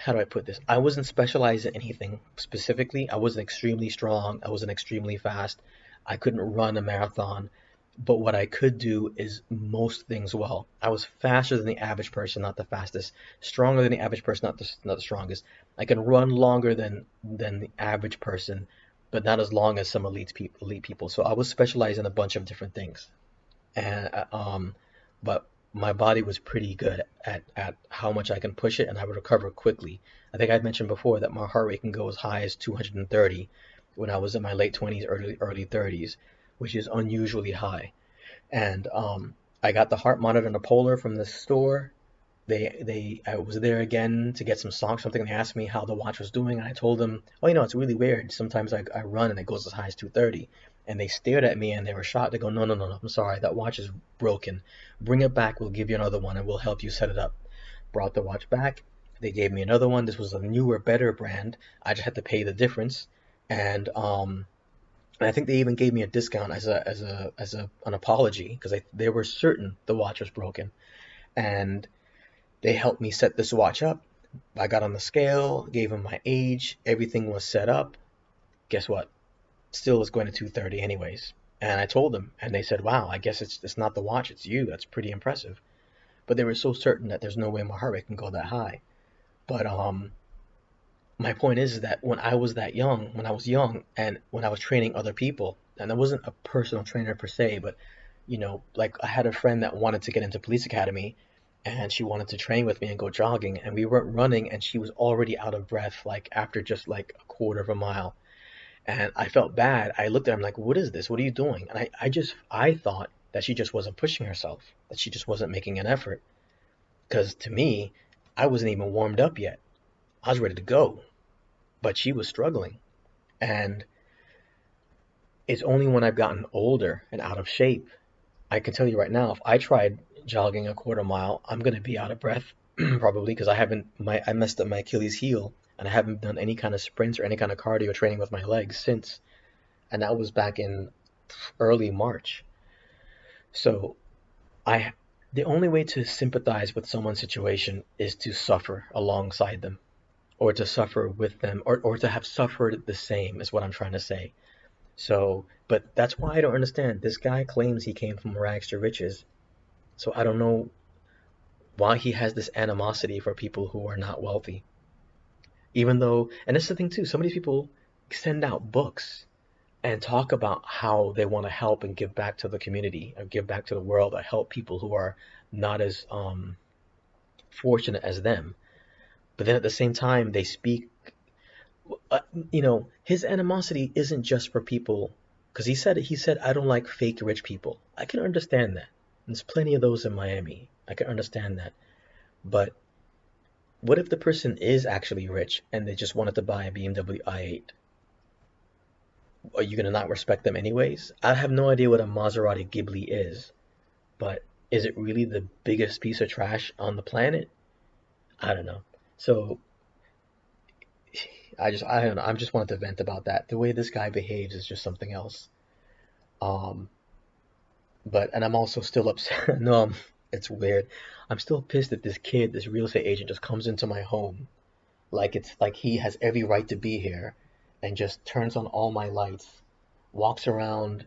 how do I put this? I wasn't specialized in anything specifically. I wasn't extremely strong. I wasn't extremely fast. I couldn't run a marathon. But what I could do is most things well. I was faster than the average person, not the fastest. Stronger than the average person, not the strongest. I can run longer than the average person, but not as long as some elite people. So I was specialized in a bunch of different things. And but my body was pretty good at how much I can push it, and I would recover quickly. I think I mentioned before that my heart rate can go as high as 230 when I was in my late 20s, early 30s, which is unusually high. And I got the heart monitor and a polar from the store. I was there again to get some something. And they asked me how the watch was doing, and I told them, oh, it's really weird. Sometimes I run and it goes as high as 230. And they stared at me and they were shocked. They go, no, no, no, no, I'm sorry, that watch is broken. Bring it back. We'll give you another one and we'll help you set it up. Brought the watch back. They gave me another one. This was a newer, better brand. I just had to pay the difference. And I think they even gave me a discount as an apology because they were certain the watch was broken. And they helped me set this watch up. I got on the scale, gave them my age, everything was set up. Guess what? Still was going to 230 anyways. And I told them, and they said, "Wow, I guess it's not the watch, it's you. That's pretty impressive." But they were so certain that there's no way my heart rate can go that high. But my point is that when I was young, and when I was training other people, and I wasn't a personal trainer per se, but like I had a friend that wanted to get into police academy, and she wanted to train with me and go jogging, and we weren't running, and she was already out of breath, like after just like a quarter of a mile, and I felt bad. I looked at her, I'm like, "What is this? What are you doing?" And I thought that she just wasn't pushing herself, that she just wasn't making an effort, because to me, I wasn't even warmed up yet. I was ready to go, but she was struggling. And it's only when I've gotten older and out of shape, I can tell you right now, if I tried jogging a quarter mile, I'm going to be out of breath probably because I messed up my Achilles heel and I haven't done any kind of sprints or any kind of cardio training with my legs since. And that was back in early March. So I the only way to sympathize with someone's situation is to suffer alongside them or to suffer with them or to have suffered the same is what I'm trying to say. So, but that's why I don't understand. This guy claims he came from rags to riches. So I don't know why he has this animosity for people who are not wealthy. Even though, and that's the thing too, some of these people send out books and talk about how they want to help and give back to the community or give back to the world or help people who are not as fortunate as them. But then at the same time, they speak his animosity isn't just for people, because he said I don't like fake rich people. I can understand that. There's plenty of those in Miami. I can understand that. But what if the person is actually rich and they just wanted to buy a BMW i8? are you gonna not respect them anyways? I have no idea what a Maserati Ghibli is, but is it really the biggest piece of trash on the planet? I don't know. So I don't know. I just wanted to vent about that. The way this guy behaves is just something else. Um, and I'm also still upset. No, it's weird. I'm still pissed that this kid, this real estate agent, just comes into my home like it's like he has every right to be here, and just turns on all my lights, walks around,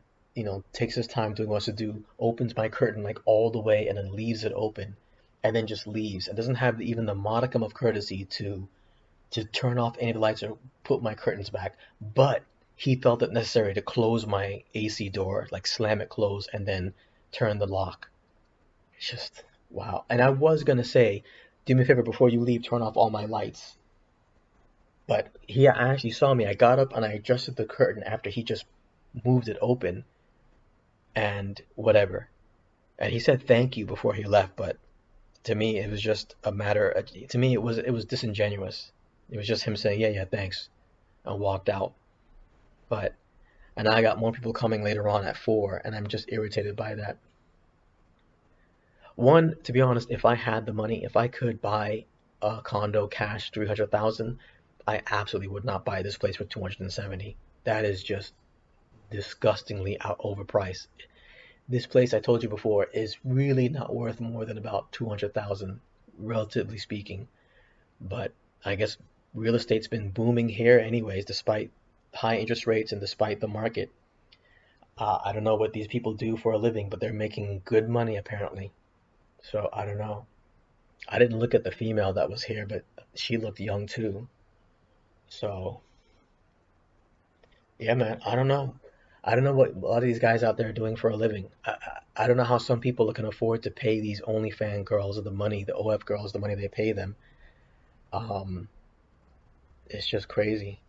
takes his time doing what he wants to do, opens my curtain like all the way, and then leaves it open, and then just leaves, and doesn't have even the modicum of courtesy to turn off any of the lights or put my curtains back. But he felt it necessary to close my AC door, like slam it closed, and then turn the lock. It's just wow. And I was gonna say, do me a favor before you leave, turn off all my lights. But he actually saw me. I got up and I adjusted the curtain after he just moved it open and whatever. And he said thank you before he left, but to me it was just a matter. To me it was disingenuous. It was just him saying yeah, yeah, thanks, and walked out. But and I got more people coming later on at 4, and I'm just irritated by that. One, to be honest, if I had the money, if I could buy a condo cash 300,000, I absolutely would not buy this place for 270. That is just disgustingly overpriced. This place I told you before is really not worth more than about 200,000, relatively speaking. But I guess real estate's been booming here anyways, despite high interest rates and despite the market. I don't know what these people do for a living, but they're making good money apparently. So I don't know. I didn't look at the female that was here, but she looked young too. So yeah, man, I don't know. I don't know what a lot of these guys out there are doing for a living. I don't know how some people can afford to pay these OnlyFans girls the money, the OF girls, the money they pay them. Um, it's just crazy.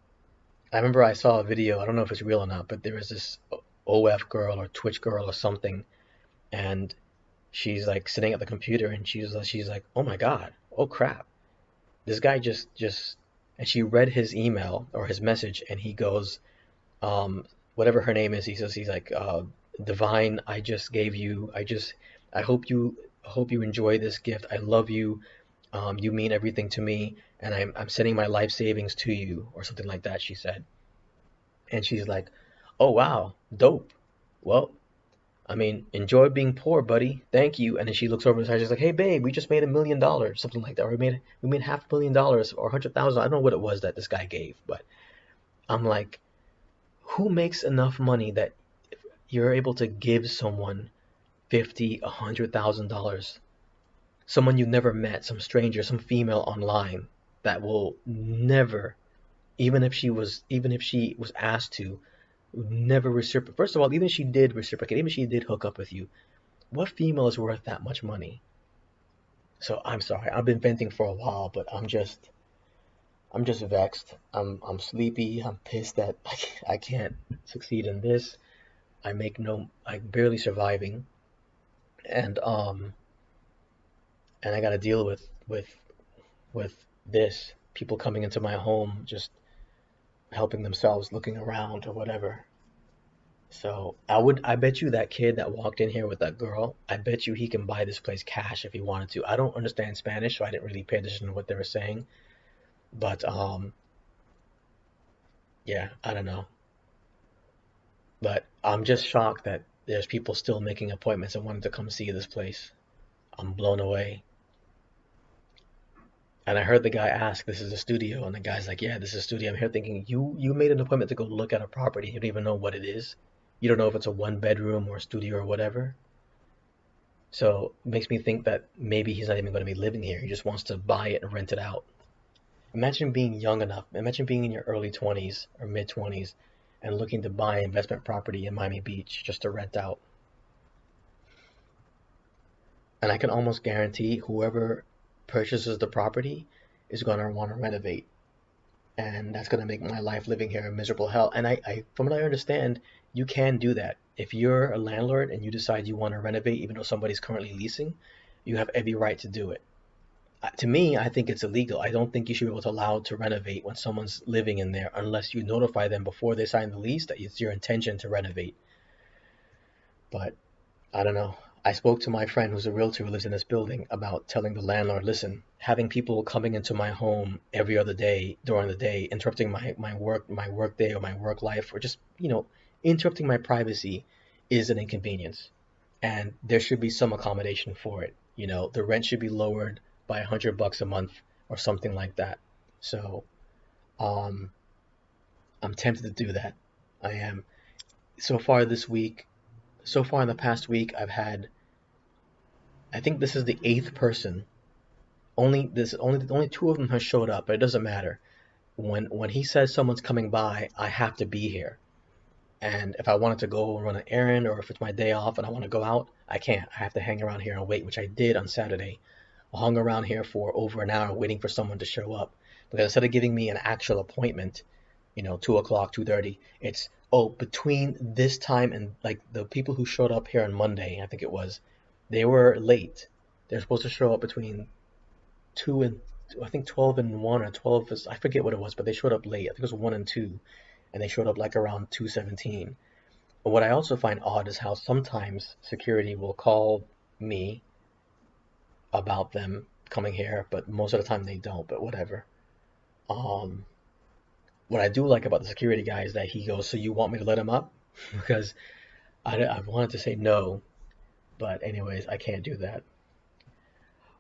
I remember I saw a video, I don't know if it's real or not, but there was this OF girl or Twitch girl or something, and she's like sitting at the computer and she's like, "Oh my God, oh crap. This guy just," and she read his email or his message, and he goes, whatever her name is, he's like, Divine, I just gave you, I hope you enjoy this gift. I love you. You mean everything to me, and I'm sending my life savings to you, or something like that, she said. And she's like, oh wow, dope. Well, I mean, enjoy being poor, buddy. Thank you. And then she looks over the side. She's like, "Hey, babe, we just made $1 million, something like that. Or we made $500,000 or 100,000. I don't know what it was that this guy gave, but I'm like, who makes enough money that you're able to give someone 50, $100,000? Someone you never met, some stranger, some female online that will never, even if she was asked to, would never reciprocate. First of all, even if she did reciprocate, even if she did hook up with you, what female is worth that much money? So I'm sorry, I've been venting for a while, but I'm just vexed. I'm sleepy. I'm pissed that I can't succeed in this. I'm barely surviving, and I got to deal with this. People coming into my home, just helping themselves, looking around or whatever. So I bet you that kid that walked in here with that girl, I bet you he can buy this place cash if he wanted to. I don't understand Spanish, so I didn't really pay attention to what they were saying. But yeah, I don't know. But I'm just shocked that there's people still making appointments and wanting to come see this place. I'm blown away. And I heard the guy ask, "This is a studio," and the guy's like, "Yeah, this is a studio." I'm here thinking, you made an appointment to go look at a property. You don't even know what it is. You don't know if it's a one bedroom or a studio or whatever. So it makes me think that maybe he's not even going to be living here. He just wants to buy it and rent it out. Imagine being young enough. Imagine being in your early 20s or mid 20s and looking to buy investment property in Miami Beach just to rent out. And I can almost guarantee whoever purchases the property is going to want to renovate. And that's going to make my life living here a miserable hell. And from what I understand, you can do that. If you're a landlord and you decide you want to renovate, even though somebody's currently leasing, you have every right to do it. To me, I think it's illegal. I don't think you should be able to allow to renovate when someone's living in there unless you notify them before they sign the lease that it's your intention to renovate. But I don't know. I spoke to my friend who's a realtor who lives in this building about telling the landlord, listen, having people coming into my home every other day during the day, interrupting my work day or my work life, or just, interrupting my privacy is an inconvenience. And there should be some accommodation for it. The rent should be lowered by $100 a month or something like that. So, um, I'm tempted to do that. I am. So far this week, so far in the past week, I think this is the eighth person. Only two of them have showed up, but it doesn't matter. When he says someone's coming by, I have to be here. And if I wanted to go and run an errand, or if it's my day off and I want to go out, I can't. I have to hang around here and wait, which I did on Saturday. I hung around here for over an hour waiting for someone to show up. Because instead of giving me an actual appointment, 2 o'clock, 2:30, it's, oh, between this time and like the people who showed up here on Monday, I think it was, they were late. They're supposed to show up between 2 and, I think 12 and 1, or 12 is, I forget what it was, but they showed up late. I think it was 1 and 2, and they showed up like around 2:17. But what I also find odd is how sometimes security will call me about them coming here, but most of the time they don't, but whatever. Um, what I do like about the security guy is that he goes, so you want me to let him up? Because I wanted to say no, but anyways, I can't do that.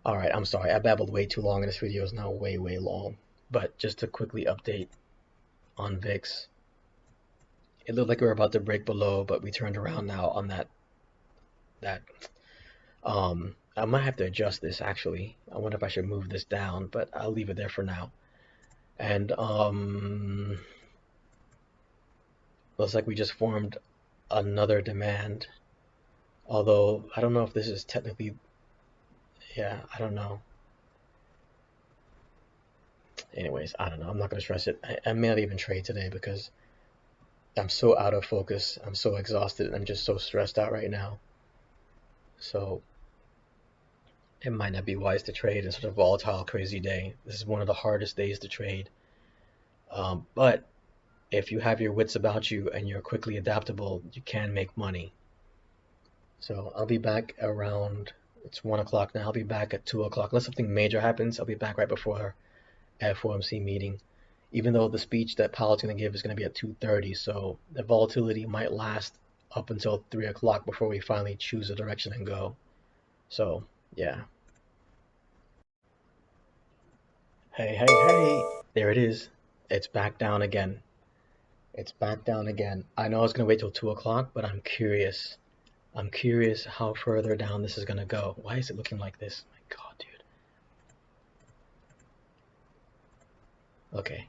All right, I'm sorry. I babbled way too long, and this video is now way, way long. But just to quickly update on VIX, it looked like we were about to break below, but we turned around now on that. I might have to adjust this actually. I wonder if I should move this down, but I'll leave it there for now. And looks like we just formed another demand. Although I don't know if this is technically, yeah, I don't know. Anyways, I don't know. I'm not gonna stress it. I may not even trade today because I'm so out of focus. I'm so exhausted. I'm just so stressed out right now. So it might not be wise to trade in such a volatile, crazy day. This is one of the hardest days to trade. But if you have your wits about you and you're quickly adaptable, you can make money. So I'll be back around, it's 1 o'clock now. I'll be back at 2 o'clock. Unless something major happens, I'll be back right before FOMC meeting. Even though the speech that Powell's going to give is going to be at 2:30, so the volatility might last up until 3 o'clock before we finally choose a direction and go. So, yeah. Hey, hey, hey! There it is. It's back down again. It's back down again. I know I was going to wait till 2 o'clock, but I'm curious. I'm curious how further down this is going to go. Why is it looking like this? My God, dude. Okay.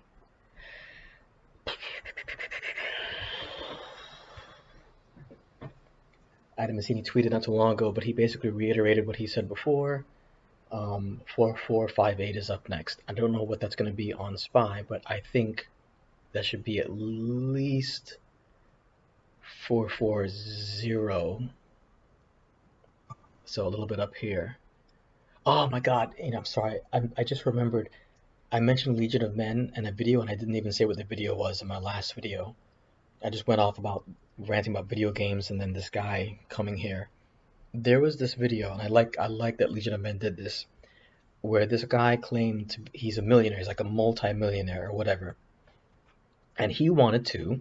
Adam Mancini tweeted not too long ago, but he basically reiterated what he said before. 4458 is up next. I don't know what that's going to be on SPY, but I think that should be at least 440. So a little bit up here. Oh my God, I'm sorry. I just remembered. I mentioned Legion of Men in a video, and I didn't even say what the video was in my last video. I just went off about ranting about video games, and then this guy coming here. There was this video, and I like that Legion of Men did this, where this guy claimed he's a millionaire, he's like a multi-millionaire or whatever, and he wanted to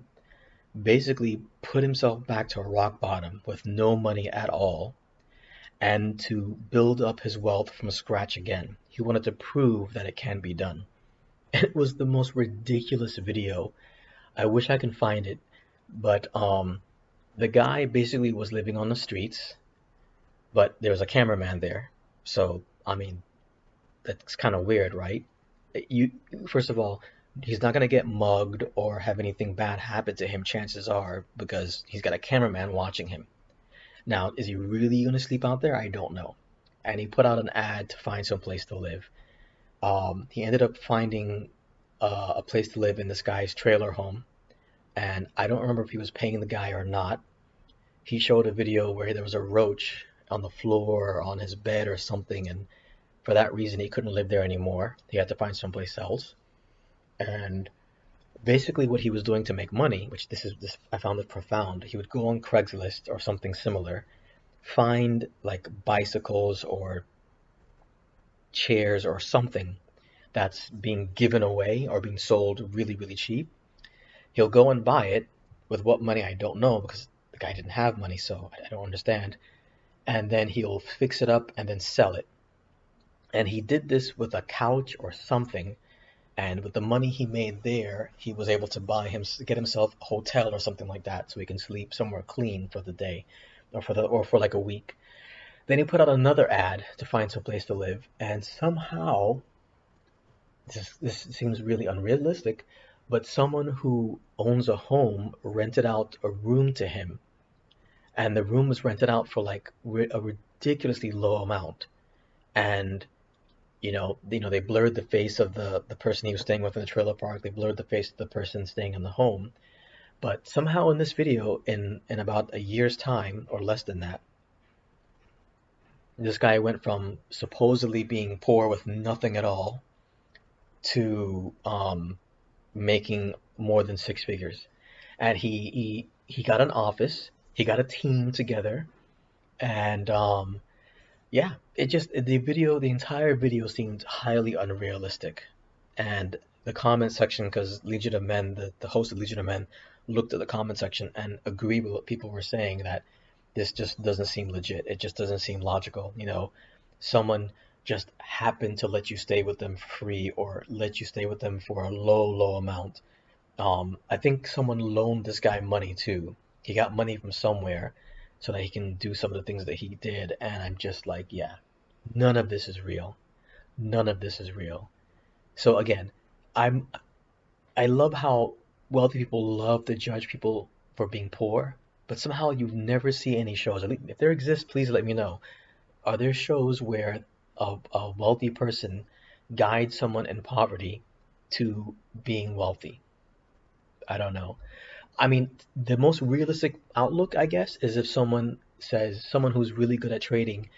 basically put himself back to rock bottom with no money at all, and to build up his wealth from scratch again. He wanted to prove that it can be done. It was the most ridiculous video. I wish I can find it, but the guy basically was living on the streets, but there was a cameraman there. So, I mean, that's kind of weird, right? You First of all, he's not gonna get mugged or have anything bad happen to him, chances are, because he's got a cameraman watching him. Now, is he really gonna sleep out there? I don't know. And he put out an ad to find some place to live. He ended up finding a place to live in this guy's trailer home, and I don't remember if he was paying the guy or not. He showed a video where there was a roach on the floor or on his bed or something, and for that reason, he couldn't live there anymore. He had to find someplace else. And basically, what he was doing to make money, which this I found it profound, he would go on Craigslist or something similar, find like bicycles or chairs or something that's being given away or being sold really, really cheap. He'll go and buy it with what money I don't know because the guy didn't have money, so I don't understand. And then he'll fix it up and then sell it. And he did this with a couch or something. And with the money he made there, he was able to get himself a hotel or something like that, so he can sleep somewhere clean for the day, or for like a week. Then he put out another ad to find some place to live, and somehow this seems really unrealistic, but someone who owns a home rented out a room to him, and the room was rented out for like a ridiculously low amount. And they blurred the face of the person he was staying with in the trailer park. They blurred the face of the person staying in the home. But somehow in this video, in about a year's time or less than that, this guy went from supposedly being poor with nothing at all to making more than six figures. And he got an office, he got a team together, and yeah, the entire video seemed highly unrealistic. And the comment section, because Legion of Men, the host of Legion of Men, looked at the comment section and agreed with what people were saying, that this just doesn't seem legit. It just doesn't seem logical. Someone just happened to let you stay with them free or let you stay with them for a low, low amount. I think someone loaned this guy money too. He got money from somewhere so that he can do some of the things that he did. And I'm just like, yeah, none of this is real. None of this is real. So again, I'm I love how wealthy people love to judge people for being poor, but somehow you never see any shows. If there exists, please let me know. Are there shows where a wealthy person guides someone in poverty to being wealthy? I don't know. I mean, the most realistic outlook, I guess, is if someone who's really good at trading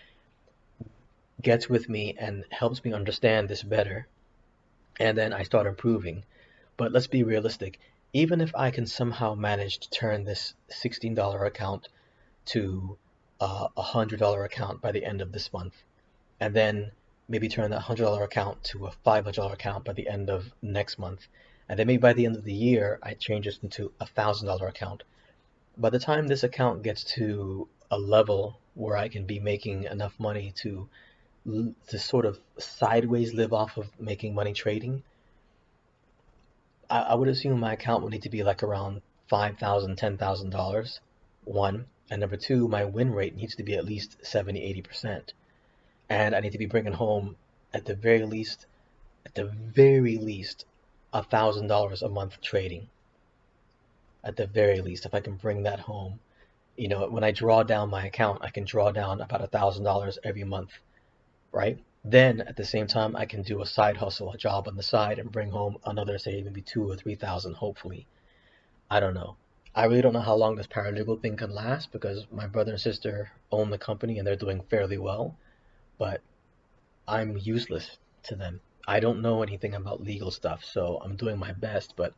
gets with me and helps me understand this better, and then I start improving. But let's be realistic. Even if I can somehow manage to turn this $16 account to a $100 account by the end of this month, and then maybe turn that $100 account to a $500 account by the end of next month, and then maybe by the end of the year, I change this into a $1,000 account. By the time this account gets to a level where I can be making enough money to sort of sideways live off of making money trading, I would assume my account would need to be like around $5,000, $10,000, one. And number two, my win rate needs to be at least 70, 80%. And I need to be bringing home at the very least, $1,000 a month trading. At the very least, if I can bring that home, when I draw down my account, I can draw down about $1,000 every month, right? Then at the same time, I can do a side hustle, a job on the side, and bring home another, say, maybe 2 or 3 thousand, hopefully. I don't know. I really don't know how long this paralegal thing can last because my brother and sister own the company and they're doing fairly well, but I'm useless to them. I don't know anything about legal stuff, so I'm doing my best, but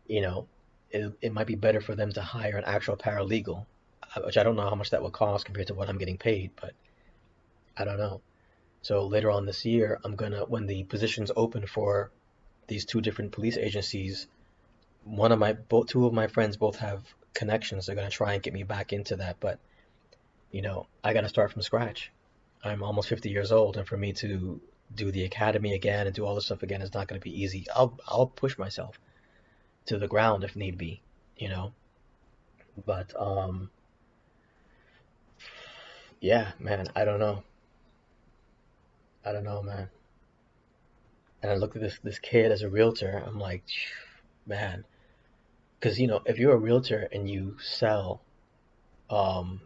you know, it might be better for them to hire an actual paralegal, which I don't know how much that would cost compared to what I'm getting paid, but I don't know. So later on this year, when the positions open for these two different police agencies, two of my friends both have connections. They're gonna try and get me back into that, but I gotta start from scratch. I'm almost 50 years old, and for me to do the academy again and do all this stuff again is not gonna be easy. I'll push myself to the ground if need be, you know. But yeah, man, I don't know. I don't know, man. And I look at this kid as a realtor. I'm like, man, because if you're a realtor and um,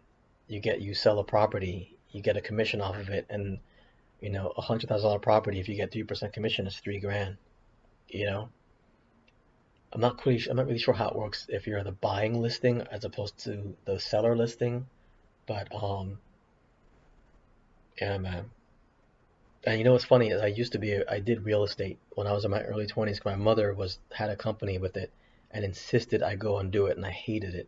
you sell a property, you get a commission off of it, and $100,000 property, if you get 3% commission, is 3 grand. You know, I'm not really sure how it works if you're the buying listing as opposed to the seller listing, but yeah, man, And you know what's funny is I did real estate when I was in my early 20s. My mother had a company with it and insisted I go and do it, and I hated it.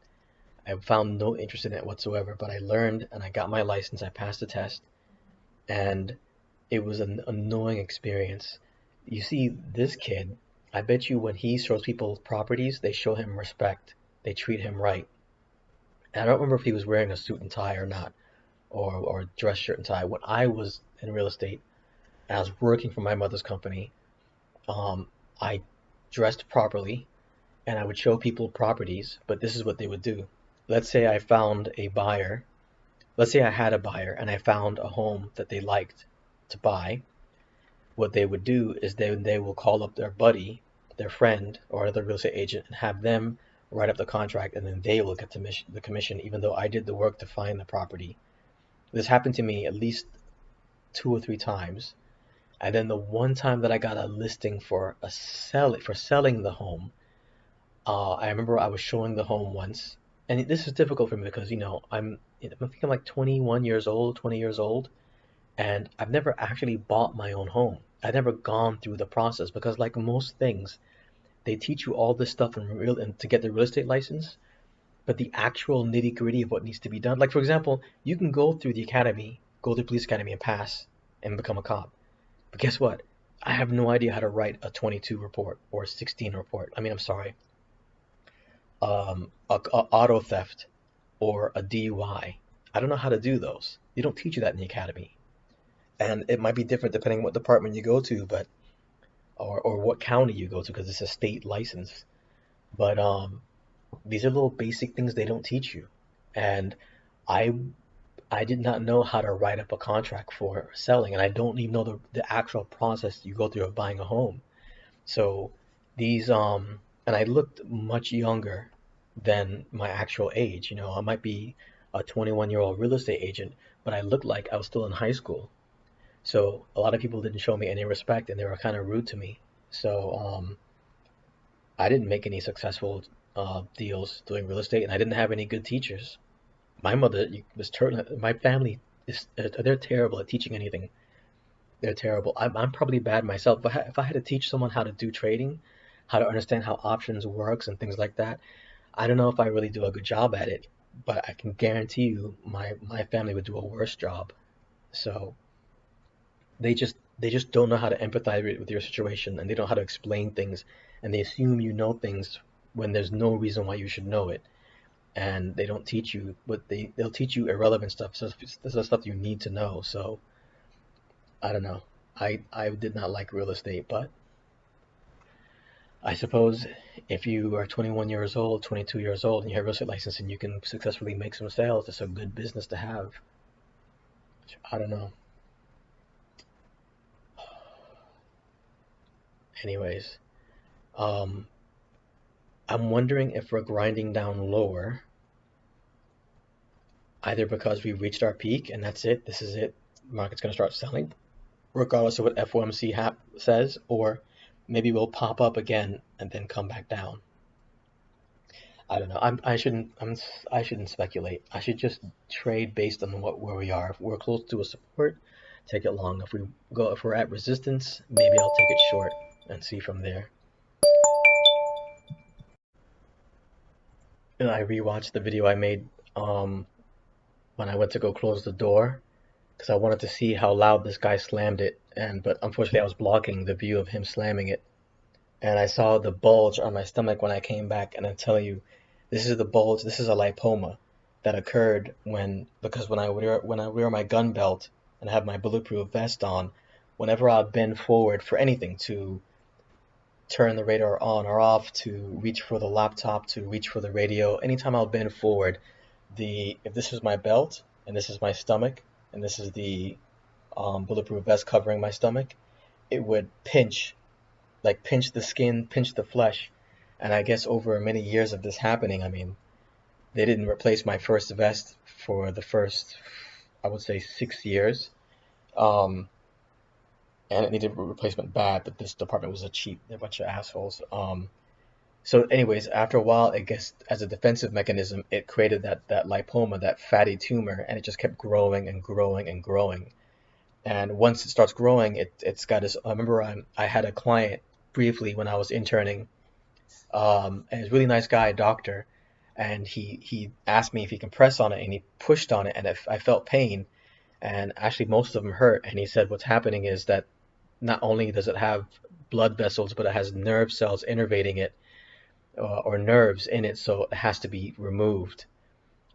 I found no interest in it whatsoever, but I learned and I got my license. I passed the test, and it was an annoying experience. You see, this kid, I bet you when he shows people properties, they show him respect. They treat him right. And I don't remember if he was wearing a suit and tie or not, or dress shirt and tie. When I was in real estate and I was working for my mother's company, um, I dressed properly and I would show people properties, but this is what they would do. Let's say I found a buyer. Let's say I had a buyer and I found a home that they liked to buy. What they would do is they will call up their buddy, their friend, or other real estate agent and have them write up the contract, and then they will get the commission, even though I did the work to find the property. This happened to me at least 2 or 3 times. And then the one time that I got a listing for selling the home, I remember I was showing the home once, and this is difficult for me because I think I'm like 21 years old, 20 years old, and I've never actually bought my own home. I've never gone through the process because, like most things, they teach you all this stuff and to get the real estate license, but the actual nitty gritty of what needs to be done. Like for example, you can go through the academy, go through police academy and pass and become a cop. But guess what? I have no idea how to write a 22 report or a 16 report. I mean, I'm sorry, a auto theft or a DUI. I don't know how to do those. They don't teach you that in the academy, and it might be different depending on what department you go to, but or what county you go to because it's a state license. But these are little basic things they don't teach you, and I I did not know how to write up a contract for selling, and I don't even know the actual process you go through of buying a home. So these and I looked much younger than my actual age. I might be a 21-year-old real estate agent, but I looked like I was still in high school. So a lot of people didn't show me any respect, and they were kind of rude to me. So I didn't make any successful deals doing real estate, and I didn't have any good teachers. My mother was terrible. My family is they're terrible at teaching anything. They're terrible. I'm probably bad myself. But if I had to teach someone how to do trading, how to understand how options works and things like that, I don't know if I really do a good job at it. But I can guarantee you, my family would do a worse job. So they just don't know how to empathize with your situation, and they don't know how to explain things, and they assume you know things when there's no reason why you should know it, and they don't teach you, but they'll teach you irrelevant stuff. So this is stuff you need to know. So I don't know. I did not like real estate, but I suppose if you are 21 years old, 22 years old, and you have a real estate license and you can successfully make some sales, it's a good business to have. I don't know. Anyways, um, I'm wondering if we're grinding down lower, either because we reached our peak and that's it, this is it, market's going to start selling, regardless of what FOMC says, or maybe we'll pop up again and then come back down. I don't know. I shouldn't speculate. I should just trade based on where we are. If we're close to a support, take it long. If we're at resistance, maybe I'll take it short and see from there. And I rewatched the video I made um, when I went to go close the door because I wanted to see how loud this guy slammed it, and but unfortunately I was blocking the view of him slamming it, and I saw the bulge on my stomach when I came back, and I tell you, this is the bulge. This is a lipoma that occurred because when I wear my gun belt and have my bulletproof vest on, whenever I bend forward for anything to turn the radar on or off, to reach for the laptop, to reach for the radio, anytime I'll bend forward, the if this is my belt and this is my stomach and this is the bulletproof vest covering my stomach, it would pinch the skin, pinch the flesh. And I guess over many years of this happening, I mean, they didn't replace my first vest for the first, I would say, 6 years. Um, and it needed replacement bad, but this department was they're a bunch of assholes. So anyways, after a while, I guess as a defensive mechanism, it created that lipoma, that fatty tumor, and it just kept growing and growing and growing. And once it starts growing, it's got this. I remember I had a client briefly when I was interning, and he's a really nice guy, doctor, and he asked me if he can press on it, and he pushed on it, and I felt pain, and actually most of them hurt. And he said what's happening is that not only does it have blood vessels, but it has nerve cells innervating it, or nerves in it, so it has to be removed.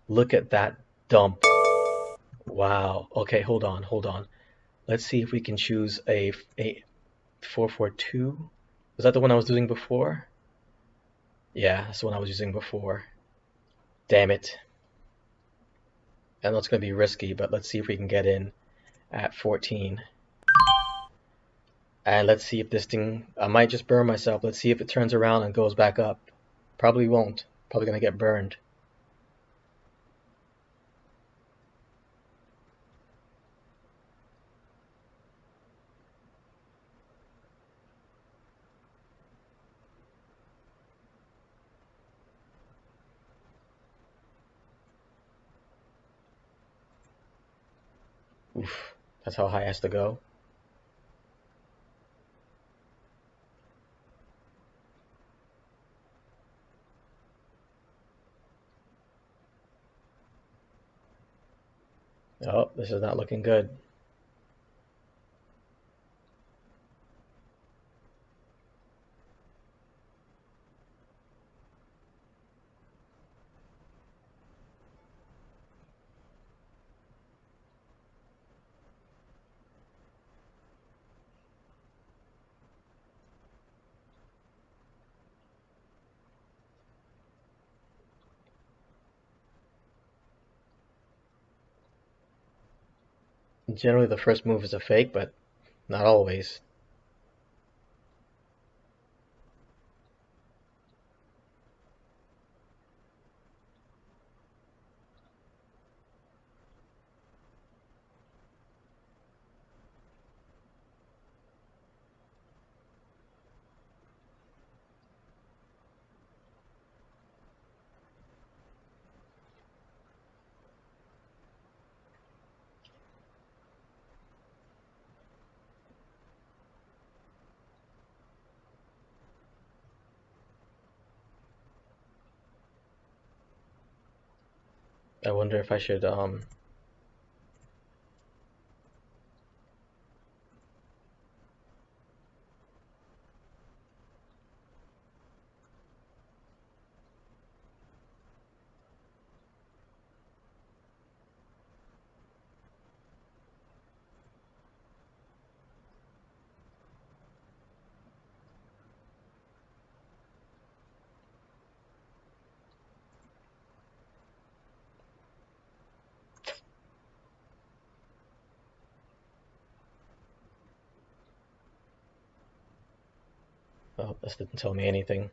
Look at that dump. Wow. Okay, hold on, hold on. Let's see if we can choose a 442. Was that the one I was using before? Yeah, that's the one I was using before. Damn it. I know it's going to be risky, but let's see if we can get in at 14. And let's see if this thing, I might just burn myself. Let's see if it turns around and goes back up. Probably won't. Probably going to get burned. Oof, that's how high it has to go. Oh, this is not looking good. Generally, the first move is a fake, but not always. I wonder if I should oh, this didn't tell me anything.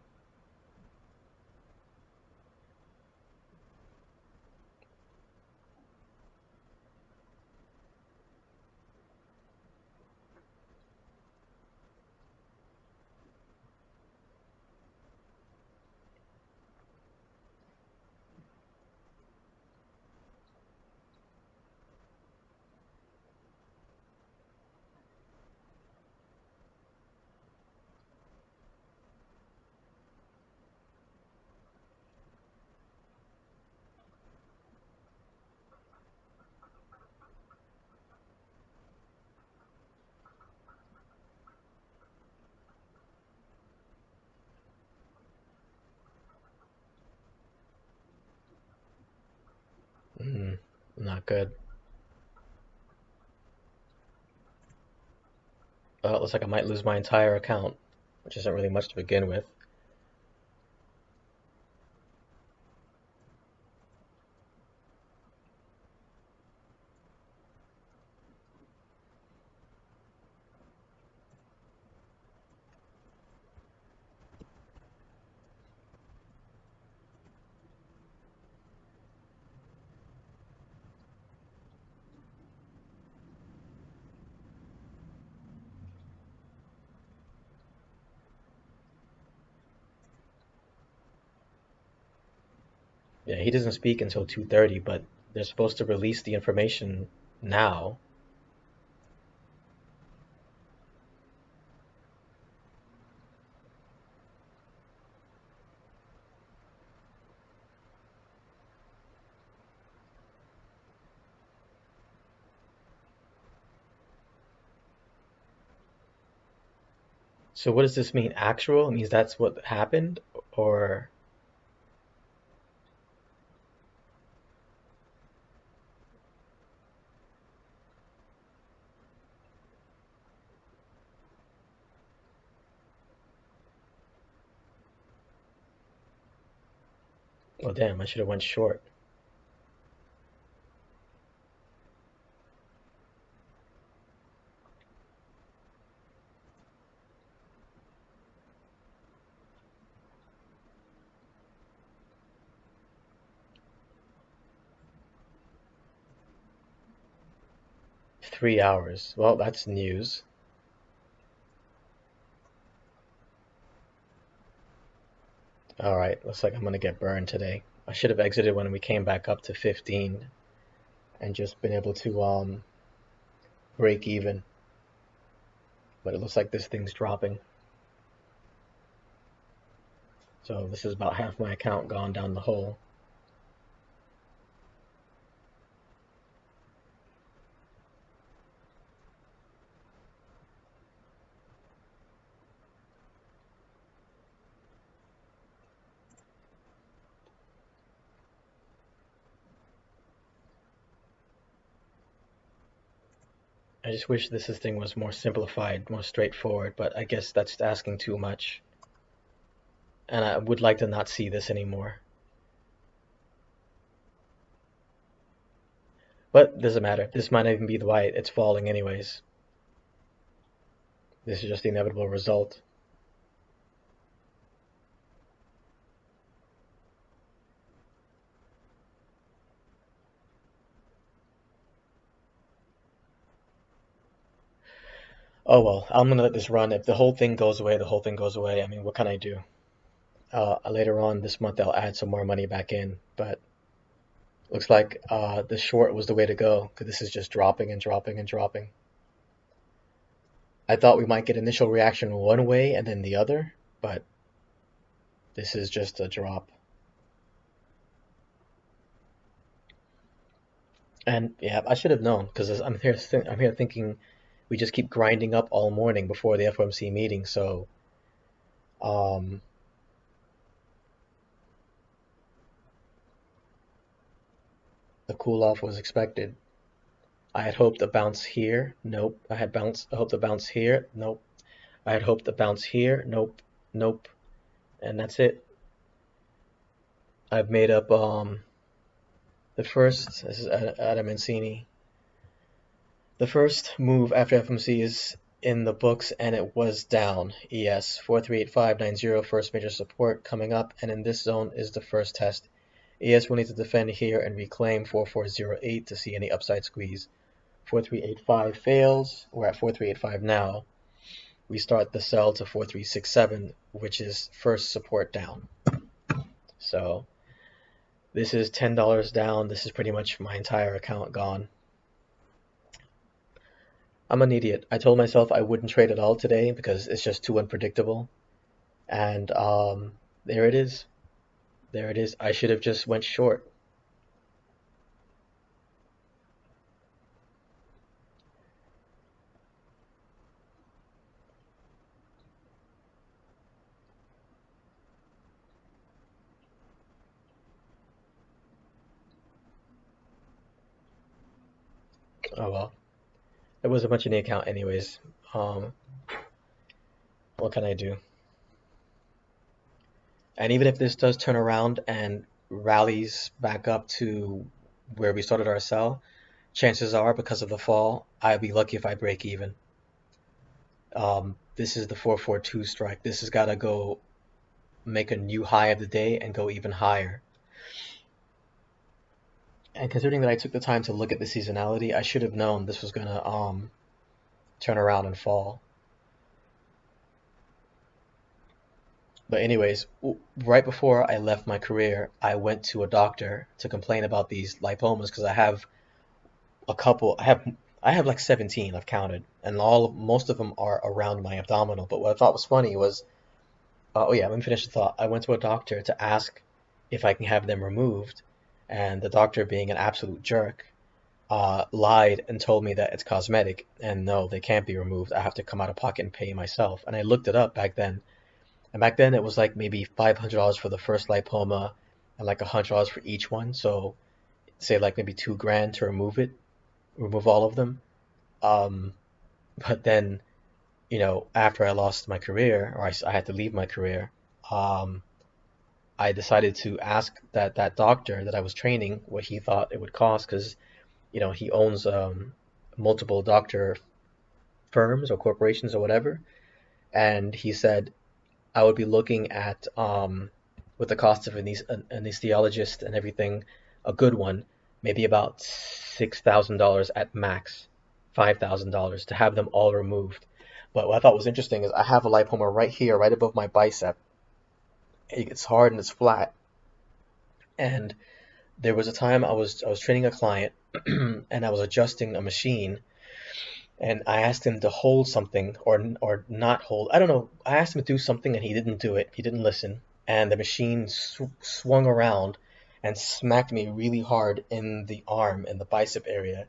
Mm, not good. Well, it looks like I might lose my entire account, which isn't really much to begin with. Yeah, he doesn't speak until 2:30, but they're supposed to release the information now. So what does this mean? Actual? It means that's what happened? Or, oh damn, I should have went short. 3 hours. Well, that's news. All right, looks like I'm gonna get burned today. I should have exited when we came back up to 15 and just been able to break even. But it looks like this thing's dropping. So this is about half my account gone down the hole. I just wish this thing was more simplified, more straightforward, but I guess that's asking too much. And I would like to not see this anymore. But it doesn't matter. This might not even be the why it's falling anyways. This is just the inevitable result. Oh well, I'm gonna let this run. If the whole thing goes away, the whole thing goes away. I mean, what can I do? Later on this month, I'll add some more money back in, but looks like the short was the way to go because this is just dropping and dropping and dropping. I thought we might get initial reaction one way and then the other, but this is just a drop. And yeah, I should have known because I'm here thinking we just keep grinding up all morning before the FOMC meeting, so um, the cool off was expected. I had hoped a bounce here. Nope. I hoped a bounce here. Nope. I had hoped a bounce here. Nope. Nope. And that's it. I've made up the first. This is Adam Mancini. The first move after FOMC is in the books, and it was down. ES 438590, first major support coming up, and in this zone is the first test. ES will need to defend here and reclaim 4408 to see any upside squeeze. 4385 fails. We're at 4385 now. We start the sell to 4367, which is first support down. So this is $10 down. This is pretty much my entire account gone. I'm an idiot. I told myself I wouldn't trade at all today because it's just too unpredictable. And there it is. There it is. I should have just went short. Oh well. There wasn't much in the account anyways. Um, what can I do? And even if this does turn around and rallies back up to where we started our sell, chances are because of the fall, I'd be lucky if I break even. This is the 442 strike. This has got to go make a new high of the day and go even higher. And considering that I took the time to look at the seasonality, I should have known this was gonna turn around and fall. But anyways, right before I left my career, I went to a doctor to complain about these lipomas because I have a couple. I have like 17. I've counted, and most of them are around my abdominal. But what I thought was funny was, oh yeah, let me finish the thought. I went to a doctor to ask if I can have them removed, and the doctor, being an absolute jerk, lied and told me that it's cosmetic, and no, they can't be removed. I have to come out of pocket and pay myself. And I looked it up back then, and back then it was like maybe $500 for the first lipoma, and like $100 for each one. So say like maybe 2 grand to remove all of them. Um, but then after I lost my career, or I had to leave my career, um, I decided to ask that doctor that I was training what he thought it would cost, because he owns multiple doctor firms or corporations or whatever, and he said I would be looking at, with the cost of an anesthesiologist and everything, a good one, maybe about $6,000 at max, $5,000 to have them all removed. But what I thought was interesting is I have a lipoma right here, right above my bicep. It's hard and it's flat. And there was a time I was training a client and I was adjusting a machine, and I asked him to hold something or not hold. I don't know. I asked him to do something and he didn't do it. He didn't listen, and the machine swung around and smacked me really hard in the arm in the bicep area,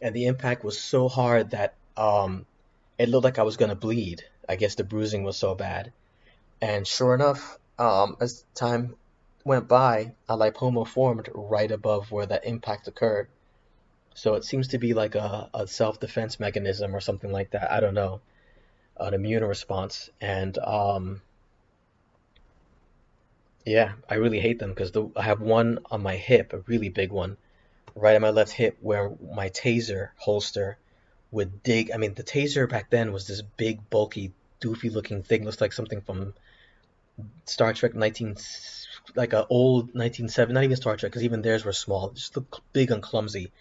and the impact was so hard that it looked like I was gonna bleed. I guess the bruising was so bad. And sure enough, as time went by, a lipoma formed right above where that impact occurred. So it seems to be like a self-defense mechanism or something like that. I don't know, an immune response. And yeah, I really hate them because I have one on my hip, a really big one, right on my left hip, where my taser holster would dig. I mean, the taser back then was this big, bulky, doofy-looking thing. Looks like something from Star Trek 19, like a old 1970, not even Star Trek, because even theirs were small, just look big and clumsy.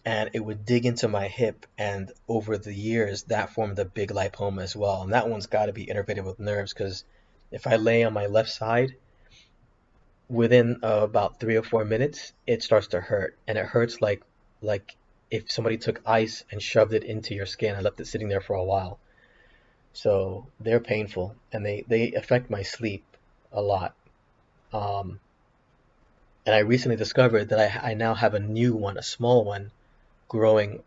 And it would dig into my hip, and over the years that formed a big lipoma as well, and that one's got to be innervated with nerves, because if I lay on my left side, within about 3 or 4 minutes it starts to hurt, and it hurts like if somebody took ice and shoved it into your skin and left it sitting there for a while. So they're painful, and they affect my sleep a lot. um, and I recently discovered that I now have a new one, a small one, growing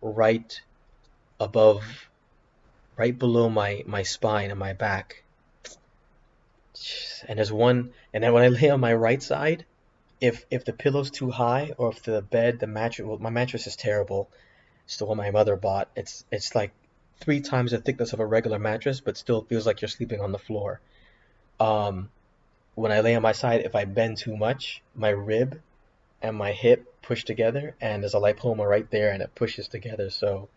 above right below my spine and my back. And there's one, and then when I lay on my right side, if the pillow's too high, or if the mattress, well, my mattress is terrible. It's the one my mother bought. It's like 3 times the thickness of a regular mattress, but still feels like you're sleeping on the floor. Um, when I lay on my side, if I bend too much, my rib and my hip push together, and there's a lipoma right there, and it pushes together. So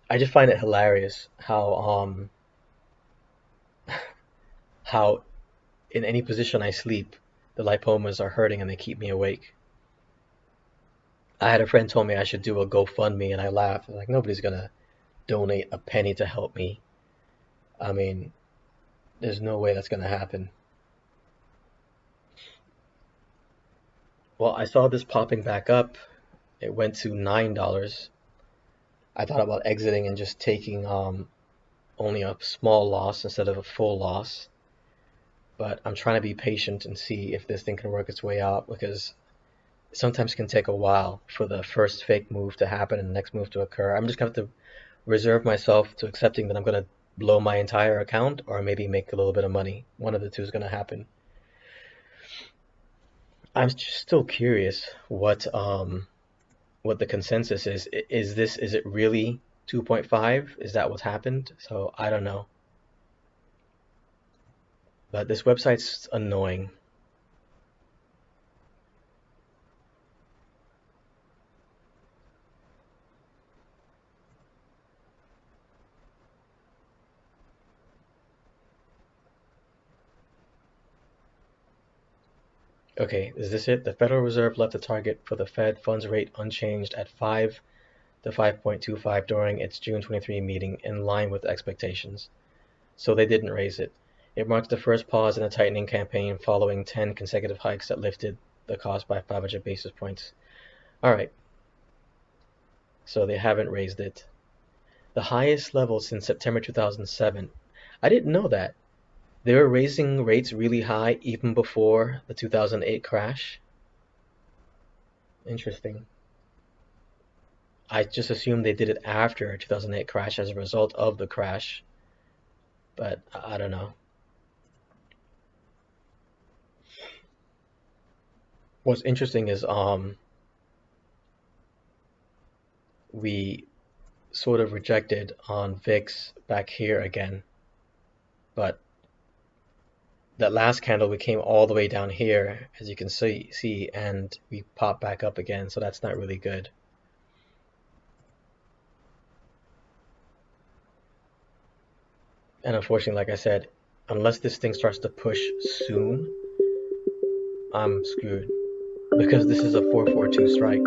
I just find it hilarious how in any position I sleep, the lipomas are hurting and they keep me awake. I had a friend told me I should do a GoFundMe, and I laughed. Like, nobody's gonna donate a penny to help me. I mean, there's no way that's gonna happen. Well, I saw this popping back up. It went to $9. I thought about exiting and just taking only a small loss instead of a full loss. But I'm trying to be patient and see if this thing can work its way out, because sometimes it can take a while for the first fake move to happen and the next move to occur. I'm just going to have to reserve myself to accepting that I'm going to blow my entire account, or maybe make a little bit of money. One of the two is going to happen. I'm just still curious what the consensus is. Is it really 2.5? Is that what's happened? So I don't know. But this website's annoying. Okay, is this it? The Federal Reserve left the target for the Fed funds rate unchanged at 5 to 5.25 during its June 23 meeting, in line with expectations. So they didn't raise it. It marks the first pause in a tightening campaign following 10 consecutive hikes that lifted the cost by 500 basis points. All right, so they haven't raised it. The highest level since September 2007. I didn't know that. They were raising rates really high even before the 2008 crash. Interesting. I just assumed they did it after 2008 crash as a result of the crash, but I don't know. What's interesting is we sort of rejected on VIX back here again, but that last candle we came all the way down here, as you can see, and we popped back up again, so that's not really good. And unfortunately, like I said, unless this thing starts to push soon, I'm screwed, because this is a 442 strike.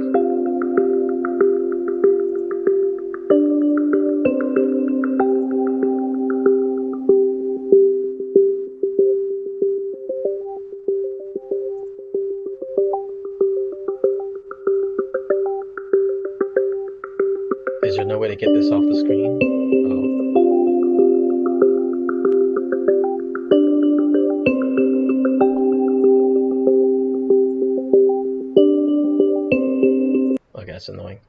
Is there no way to get this off the screen? Oh. Okay, that's annoying.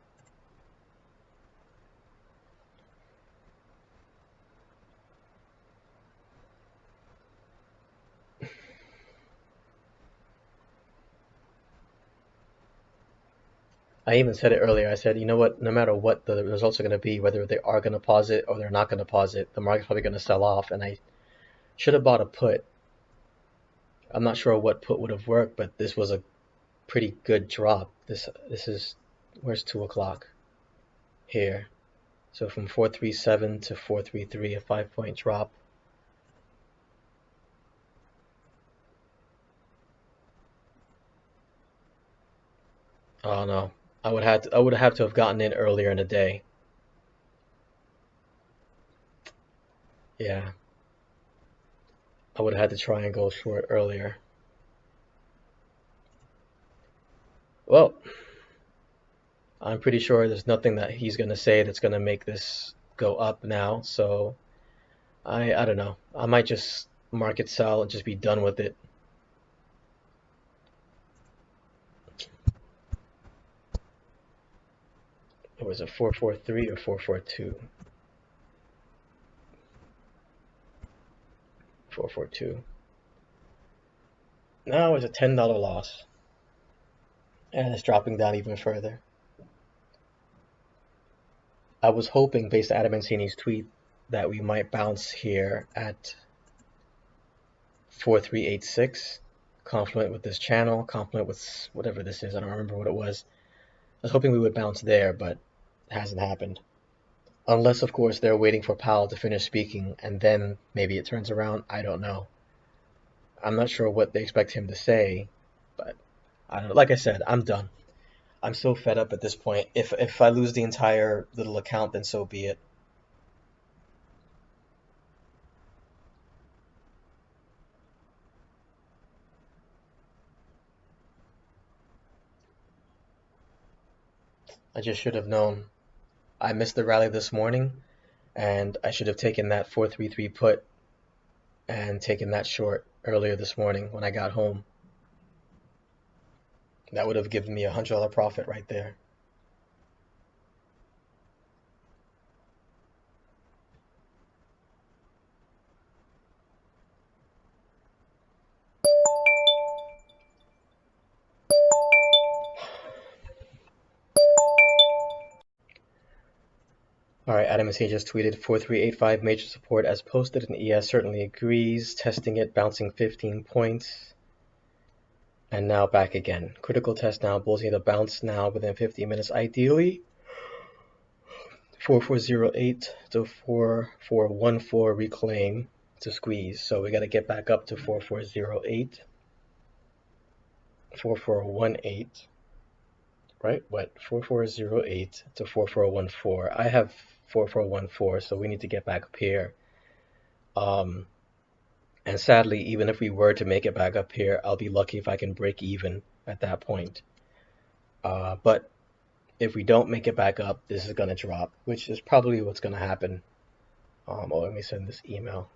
I even said it earlier. I said, you know what? No matter what the results are going to be, whether they are going to pause it or they're not going to pause it, the market's probably going to sell off. And I should have bought a put. I'm not sure what put would have worked, but this was a pretty good drop. This is, where's 2 o'clock? Here. So from 437 to 433, a 5-point drop. Oh no, I would have to have gotten in earlier in the day. Yeah, I would have had to try and go short earlier. Well, I'm pretty sure there's nothing that he's gonna say that's gonna make this go up now. So I don't know. I might just market sell and just be done with it. It was a 443 or 442. 442. Now it's a $10 loss. And it's dropping down even further. I was hoping, based on Adam Mancini's tweet, that we might bounce here at 4386, confluent with this channel, confluent with whatever this is. I don't remember what it was. I was hoping we would bounce there, but it hasn't happened. Unless, of course, they're waiting for Powell to finish speaking, and then maybe it turns around. I don't know. I'm not sure what they expect him to say, but I don't know. Like I said, I'm done. I'm so fed up at this point. If I lose the entire little account, then so be it. I just should have known. I missed the rally this morning, and I should have taken that 433 put and taken that short earlier this morning when I got home. That would have given me a $100 profit right there. Alright, Adam Mancini just tweeted 4385 major support as posted, and ES certainly agrees. Testing it, bouncing 15 points. And now back again. Critical test now. Bulls need to bounce now within 15 minutes. Ideally, 4408 to 4414 reclaim to squeeze. So we got to get back up to 4408. 4418. Right? What? 4408 to 4414. I have 4414, so we need to get back up here. And sadly, even if we were to make it back up here, I'll be lucky if I can break even at that point. But if we don't make it back up, this is going to drop, which is probably what's going to happen. Let me send this email.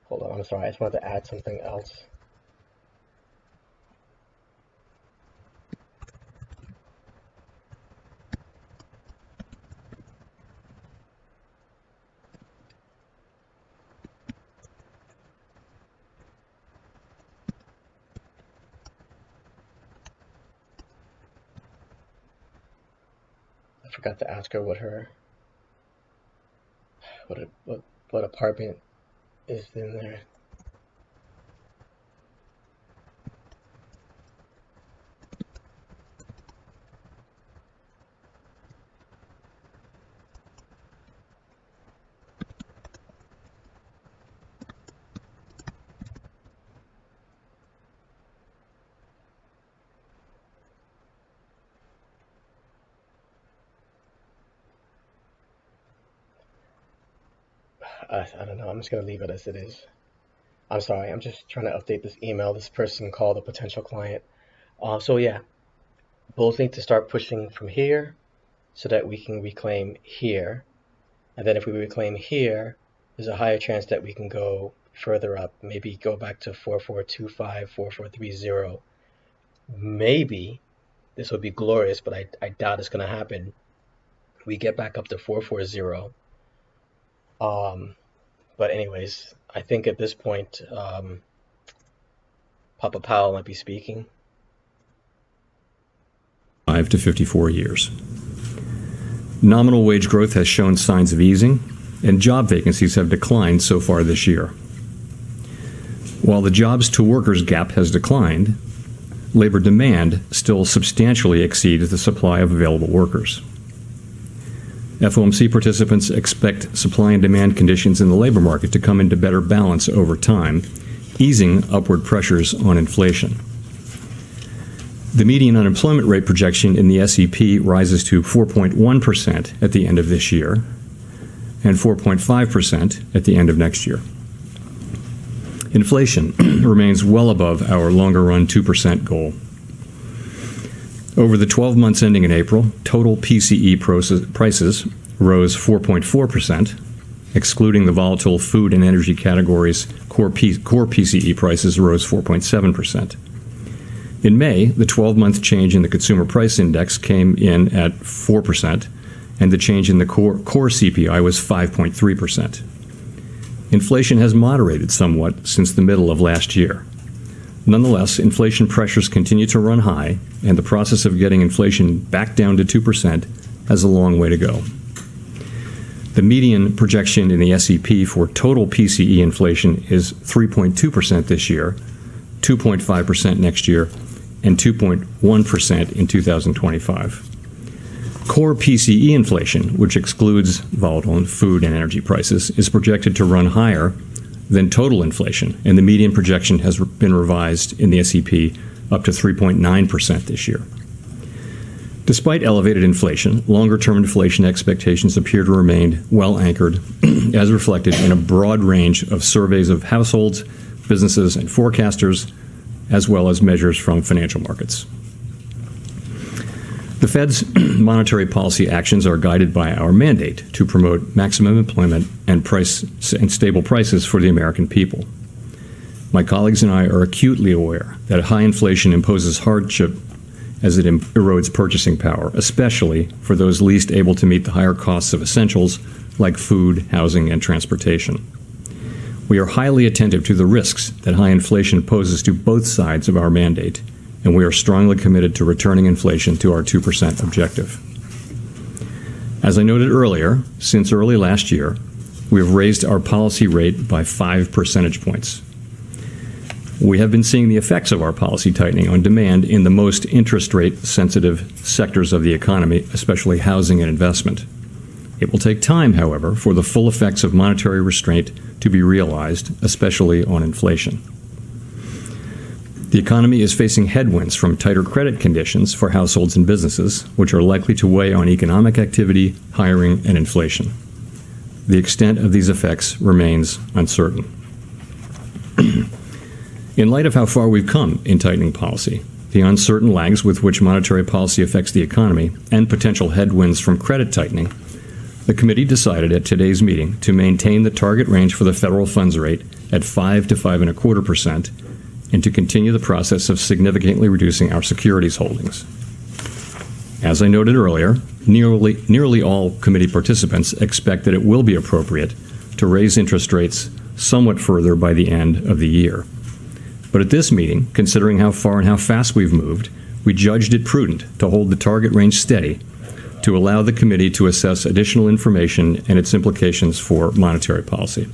Hold on, I'm sorry, I just wanted to add something else. I forgot to ask her what apartment is in there. I don't know. I'm just gonna leave it as it is. I'm sorry. I'm just trying to update this email. This person called a potential client. So yeah, bulls need to start pushing from here so that we can reclaim here. And then if we reclaim here, there's a higher chance that we can go further up, maybe go back to 4425, 4430. Maybe this would be glorious, but I doubt it's going to happen. We get back up to 440. But anyways, I think at this point, Papa Powell might be speaking. 5 to 54 years. Nominal wage growth has shown signs of easing, and job vacancies have declined so far this year. While the jobs to workers gap has declined, labor demand still substantially exceeds the supply of available workers. FOMC participants expect supply and demand conditions in the labor market to come into better balance over time, easing upward pressures on inflation. The median unemployment rate projection in the SEP rises to 4.1% at the end of this year and 4.5% at the end of next year. Inflation remains well above our longer-run 2% goal. Over the 12 months ending in April, total PCE prices rose 4.4%. Excluding the volatile food and energy categories, core PCE prices rose 4.7%. In May, the 12-month change in the Consumer Price Index came in at 4%, and the change in the core CPI was 5.3%. Inflation has moderated somewhat since the middle of last year. Nonetheless, inflation pressures continue to run high, and the process of getting inflation back down to 2% has a long way to go. The median projection in the SEP for total PCE inflation is 3.2% this year, 2.5% next year, and 2.1% in 2025. Core PCE inflation, which excludes volatile food and energy prices, is projected to run higher than total inflation, and the median projection has been revised in the SEP up to 3.9% this year. Despite elevated inflation, longer-term inflation expectations appear to remain well anchored, as reflected in a broad range of surveys of households, businesses, and forecasters, as well as measures from financial markets. The Fed's monetary policy actions are guided by our mandate to promote maximum employment and stable prices for the American people. My colleagues and I are acutely aware that high inflation imposes hardship as it erodes purchasing power, especially for those least able to meet the higher costs of essentials like food, housing, and transportation. We are highly attentive to the risks that high inflation poses to both sides of our mandate, and we are strongly committed to returning inflation to our 2% objective. As I noted earlier, since early last year, we have raised our policy rate by 5 percentage points. We have been seeing the effects of our policy tightening on demand in the most interest rate sensitive sectors of the economy, especially housing and investment. It will take time, however, for the full effects of monetary restraint to be realized, especially on inflation. The economy is facing headwinds from tighter credit conditions for households and businesses, which are likely to weigh on economic activity, hiring, and inflation. The extent of these effects remains uncertain. In light of how far we've come in tightening policy, the uncertain lags with which monetary policy affects the economy, and potential headwinds from credit tightening, The committee decided at today's meeting to maintain the target range for the federal funds rate at 5 to 5.25% and to continue the process of significantly reducing our securities holdings. As I noted earlier, nearly all committee participants expect that it will be appropriate to raise interest rates somewhat further by the end of the year. But at this meeting, considering how far and how fast we've moved, we judged it prudent to hold the target range steady to allow the committee to assess additional information and its implications for monetary policy.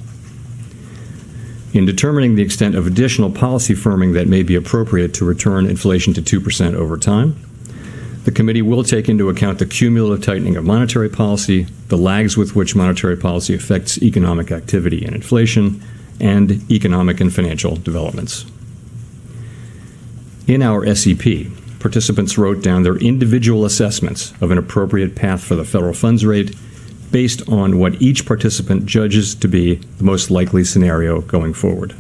In determining the extent of additional policy firming that may be appropriate to return inflation to 2% over time, the committee will take into account the cumulative tightening of monetary policy, the lags with which monetary policy affects economic activity and inflation, and economic and financial developments. In our SEP, participants wrote down their individual assessments of an appropriate path for the federal funds rate based on what each participant judges to be the most likely scenario going forward.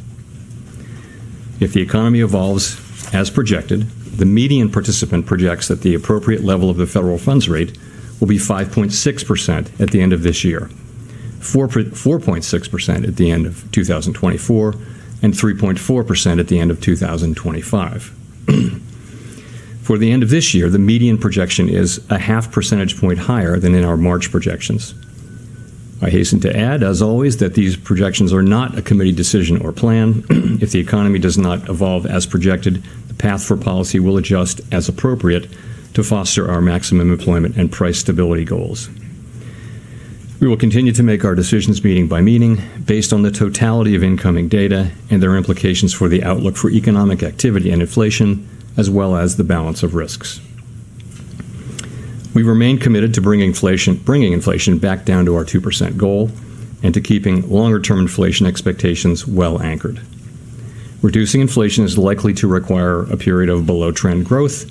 If the economy evolves as projected, the median participant projects that the appropriate level of the federal funds rate will be 5.6% at the end of this year, 4.6% at the end of 2024, and 3.4% at the end of 2025. For the end of this year, the median projection is a 0.5 percentage point higher than in our March projections. I hasten to add, as always, that these projections are not a committee decision or plan. If the economy does not evolve as projected, the path for policy will adjust as appropriate to foster our maximum employment and price stability goals. We will continue to make our decisions meeting by meeting based on the totality of incoming data and their implications for the outlook for economic activity and inflation, as well as the balance of risks. We remain committed to bringing inflation back down to our 2% goal and to keeping longer-term inflation expectations well anchored. Reducing inflation is likely to require a period of below-trend growth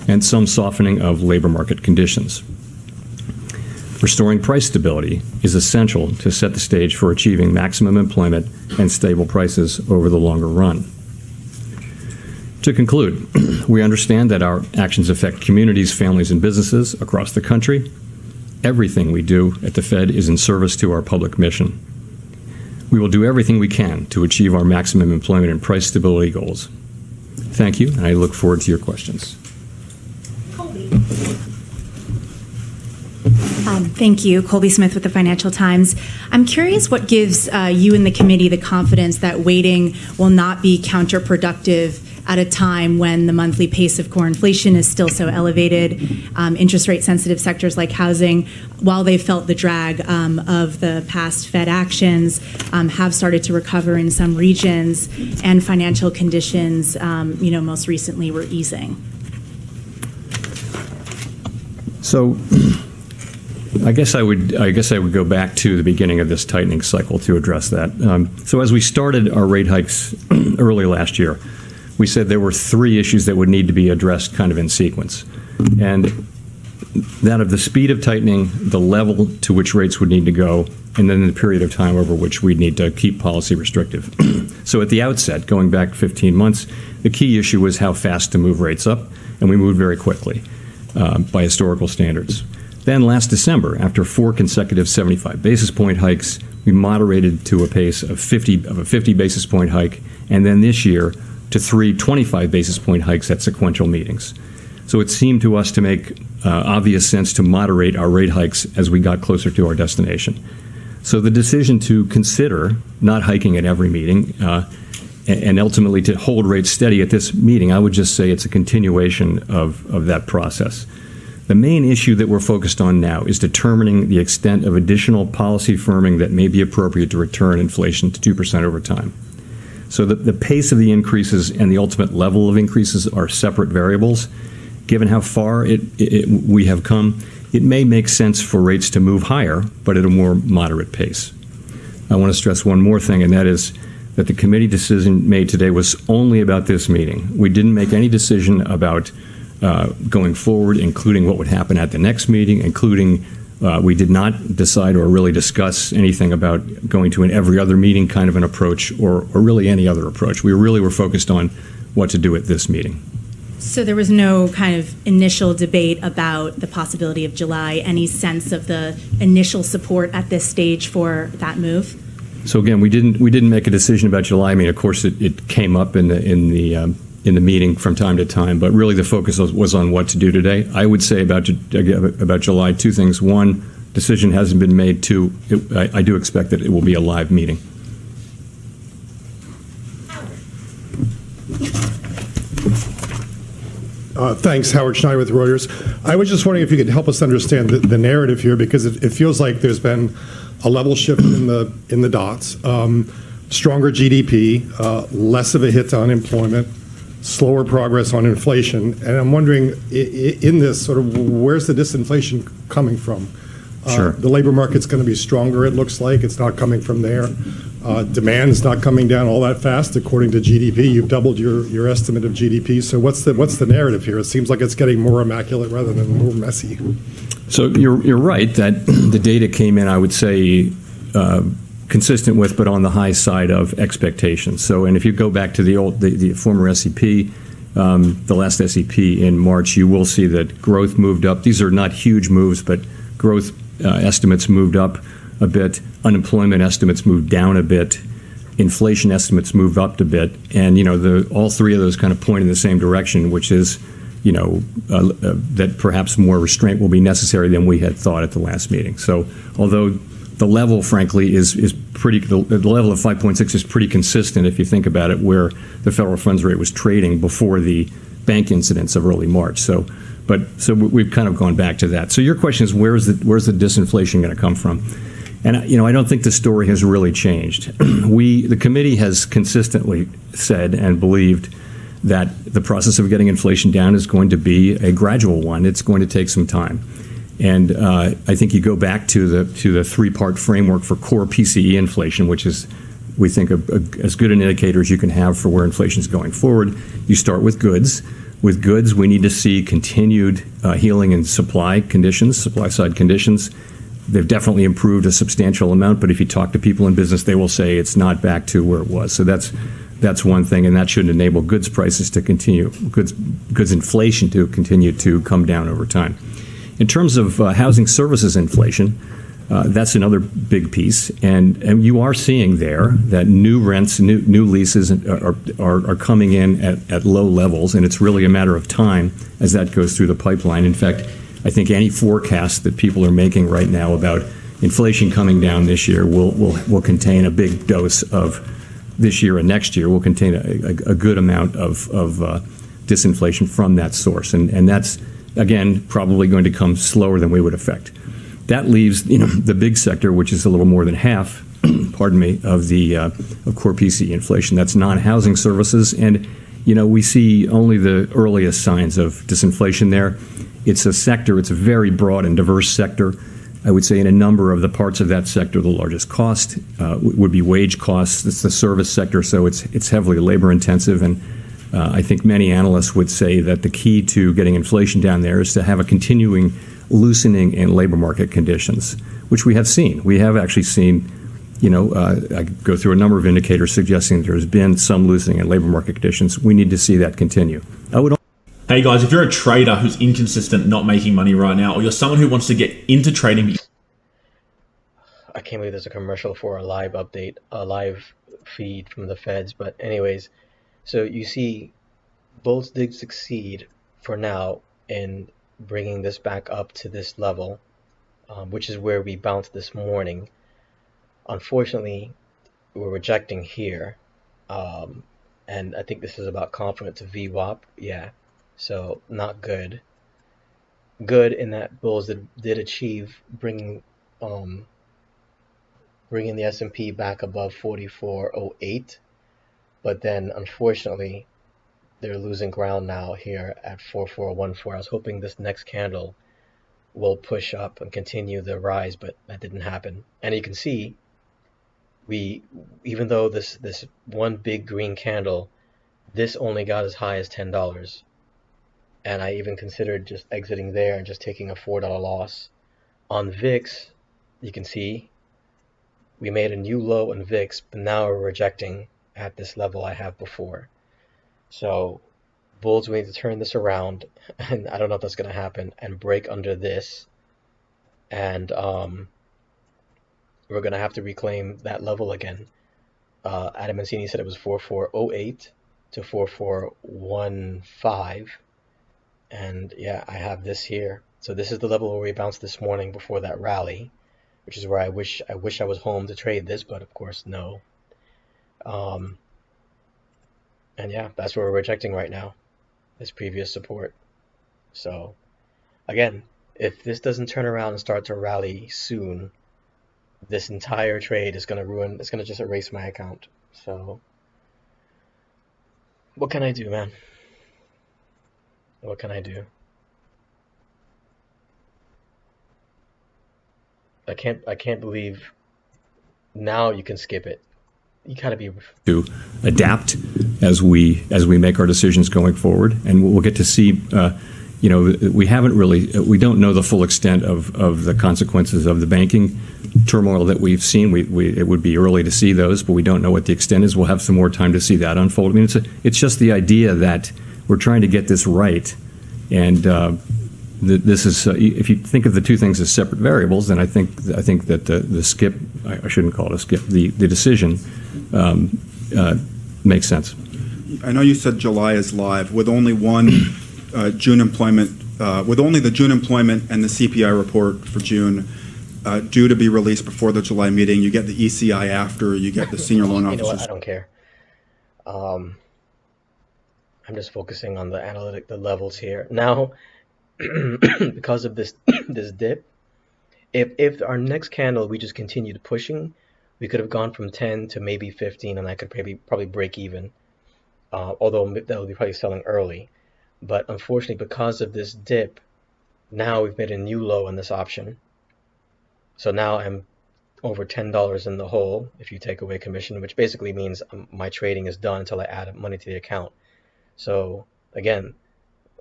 and some softening of labor market conditions. Restoring price stability is essential to set the stage for achieving maximum employment and stable prices over the longer run. To conclude, we understand that our actions affect communities, families, and businesses across the country. Everything we do at the Fed is in service to our public mission. We will do everything we can to achieve our maximum employment and price stability goals. Thank you, and I look forward to your questions. Thank you. Colby Smith with the Financial Times. I'm curious what gives you and the committee the confidence that waiting will not be counterproductive at a time when the monthly pace of core inflation is still so elevated. Interest rate sensitive sectors like housing, while they've felt the drag of the past Fed actions, have started to recover in some regions, and financial conditions, most recently were easing. So I guess I would go back to the beginning of this tightening cycle to address that. So as we started our rate hikes early last year, we said there were three issues that would need to be addressed kind of in sequence. And that of the speed of tightening, the level to which rates would need to go, and then the period of time over which we'd need to keep policy restrictive. So at the outset, going back 15 months, the key issue was how fast to move rates up, and we moved very quickly by historical standards. Then last December, after 4 consecutive 75 basis point hikes, we moderated to a pace of a 50 basis point hike, and then this year to 3 25 basis point hikes at sequential meetings. So it seemed to us to make obvious sense to moderate our rate hikes as we got closer to our destination. So the decision to consider not hiking at every meeting and ultimately to hold rates steady at this meeting, I would just say it's a continuation of that process. The main issue that we're focused on now is determining the extent of additional policy firming that may be appropriate to return inflation to 2% over time. So the pace of the increases and the ultimate level of increases are separate variables. Given how far we have come, it may make sense for rates to move higher, but at a more moderate pace. I want to stress one more thing, and that is that the committee decision made today was only about this meeting. We didn't make any decision about going forward, including what would happen at the next meeting, including we did not decide or really discuss anything about going to an every other meeting kind of an approach or really any other approach. We really were focused on what to do at this meeting. So there was no kind of initial debate about the possibility of July, any sense of the initial support at this stage for that move? So again, we didn't make a decision about July. I mean, of course, it came up in the meeting from time to time, but really the focus was on what to do today. I would say about July, two things. One, decision hasn't been made. Two, I do expect that it will be a live meeting. Thanks, Howard Schneider with Reuters. I was just wondering if you could help us understand the narrative here, because it feels like there's been a level shift in the dots, stronger GDP, less of a hit to unemployment, slower progress on inflation, and I'm wondering, in this sort of, where's the disinflation coming from? Sure. The labor market's going to be stronger, it looks like. It's not coming from there. Demand is not coming down all that fast, according to GDP. You've doubled your estimate of GDP. So what's the narrative here? It seems like it's getting more immaculate rather than more messy. So you're right that the data came in, I would say, consistent with, but on the high side of expectations. So, and if you go back to the former SEP, the last SEP in March, you will see that growth moved up. These are not huge moves, but growth estimates moved up a bit. Unemployment estimates moved down a bit. Inflation estimates moved up a bit. And, all three of those kind of point in the same direction, which is, that perhaps more restraint will be necessary than we had thought at the last meeting. So although the level, frankly, is pretty, the level of 5.6 is pretty consistent if you think about it, where the federal funds rate was trading before the bank incidents of early March. So we've kind of gone back to that. So your question is, where's the disinflation going to come from? And I don't think the story has really changed. The committee has consistently said and believed that the process of getting inflation down is going to be a gradual one. It's going to take some time. And I think you go back to the three-part framework for core PCE inflation, which is, we think, as good an indicator as you can have for where inflation is going forward. You start with goods. With goods, we need to see continued healing in supply side conditions. They've definitely improved a substantial amount, but if you talk to people in business, they will say it's not back to where it was. So that's one thing, and that should enable goods prices to continue, goods inflation to continue to come down over time. In terms of housing services inflation, that's another big piece, and you are seeing there that new rents, new leases are coming in at low levels, and it's really a matter of time as that goes through the pipeline. In fact, I think any forecast that people are making right now about inflation coming down this year will contain a big dose of this year, and next year will contain a good amount of disinflation from that source, and that's, again, probably going to come slower than we would expect. That leaves, the big sector, which is a little more than half, pardon me, of core PCE inflation. That's non-housing services, and we see only the earliest signs of disinflation there. It's a very broad and diverse sector. I would say in a number of the parts of that sector, the largest cost would be wage costs. It's the service sector, so it's heavily labor intensive, and I think many analysts would say that the key to getting inflation down there is to have a continuing loosening in labor market conditions, which we have seen. We have actually seen, I go through a number of indicators suggesting there's been some loosening in labor market conditions. We need to see that continue. Hey guys, if you're a trader who's inconsistent, not making money right now, or you're someone who wants to get into trading. I can't believe there's a commercial for a live update, a live feed from the feds. But anyways, so you see, bulls did succeed for now in bringing this back up to this level, which is where we bounced this morning. Unfortunately, we're rejecting here, and I think this is about confluent to VWAP. Yeah, so not good. Good in that bulls did achieve bringing the S&P back above 4408, but then unfortunately they're losing ground now here at 4414. I was hoping this next candle will push up and continue the rise, but that didn't happen. And you can see, even though this one big green candle, this only got as high as $10, and I even considered just exiting there and just taking a $4 loss. On VIX, you can see we made a new low on VIX, but now we're rejecting at this level I have before. So Bulls, we need to turn this around, and I don't know if that's going to happen, and break under this, and we're going to have to reclaim that level again. Adam Mancini said it was 4408 to 4415, and yeah, I have this here. So this is the level where we bounced this morning before that rally, which is where I wish I was home to trade this, but of course no. Um, and yeah, that's what we're rejecting right now, this previous support. So again, if this doesn't turn around and start to rally soon, this entire trade is going to ruin, it's going to just erase my account. So what can I do, man? What can I do? I can't believe now you can skip it. You gotta be to adapt as we make our decisions going forward, and we'll get to see. We don't know the full extent of the consequences of the banking turmoil that we've seen. It would be early to see those, but we don't know what the extent is. We'll have some more time to see that unfold. I mean, it's just the idea that we're trying to get this right, and this is if you think of the two things as separate variables, then I think that the skip, I shouldn't call it a skip, the decision makes sense. I know you said July is live with only one June employment, with only the June employment and the CPI report for June due to be released before the July meeting. You get the ECI after, you get the senior loan You know what? officers. I don't care. I'm just focusing on the levels here now. Because of this dip, if our next candle we just continued pushing, we could have gone from 10 to maybe 15, and I could probably break even. Although that would be probably selling early. But unfortunately, because of this dip, now we've made a new low in this option. So now I'm over $10 in the hole if you take away commission, which basically means my trading is done until I add money to the account. So again,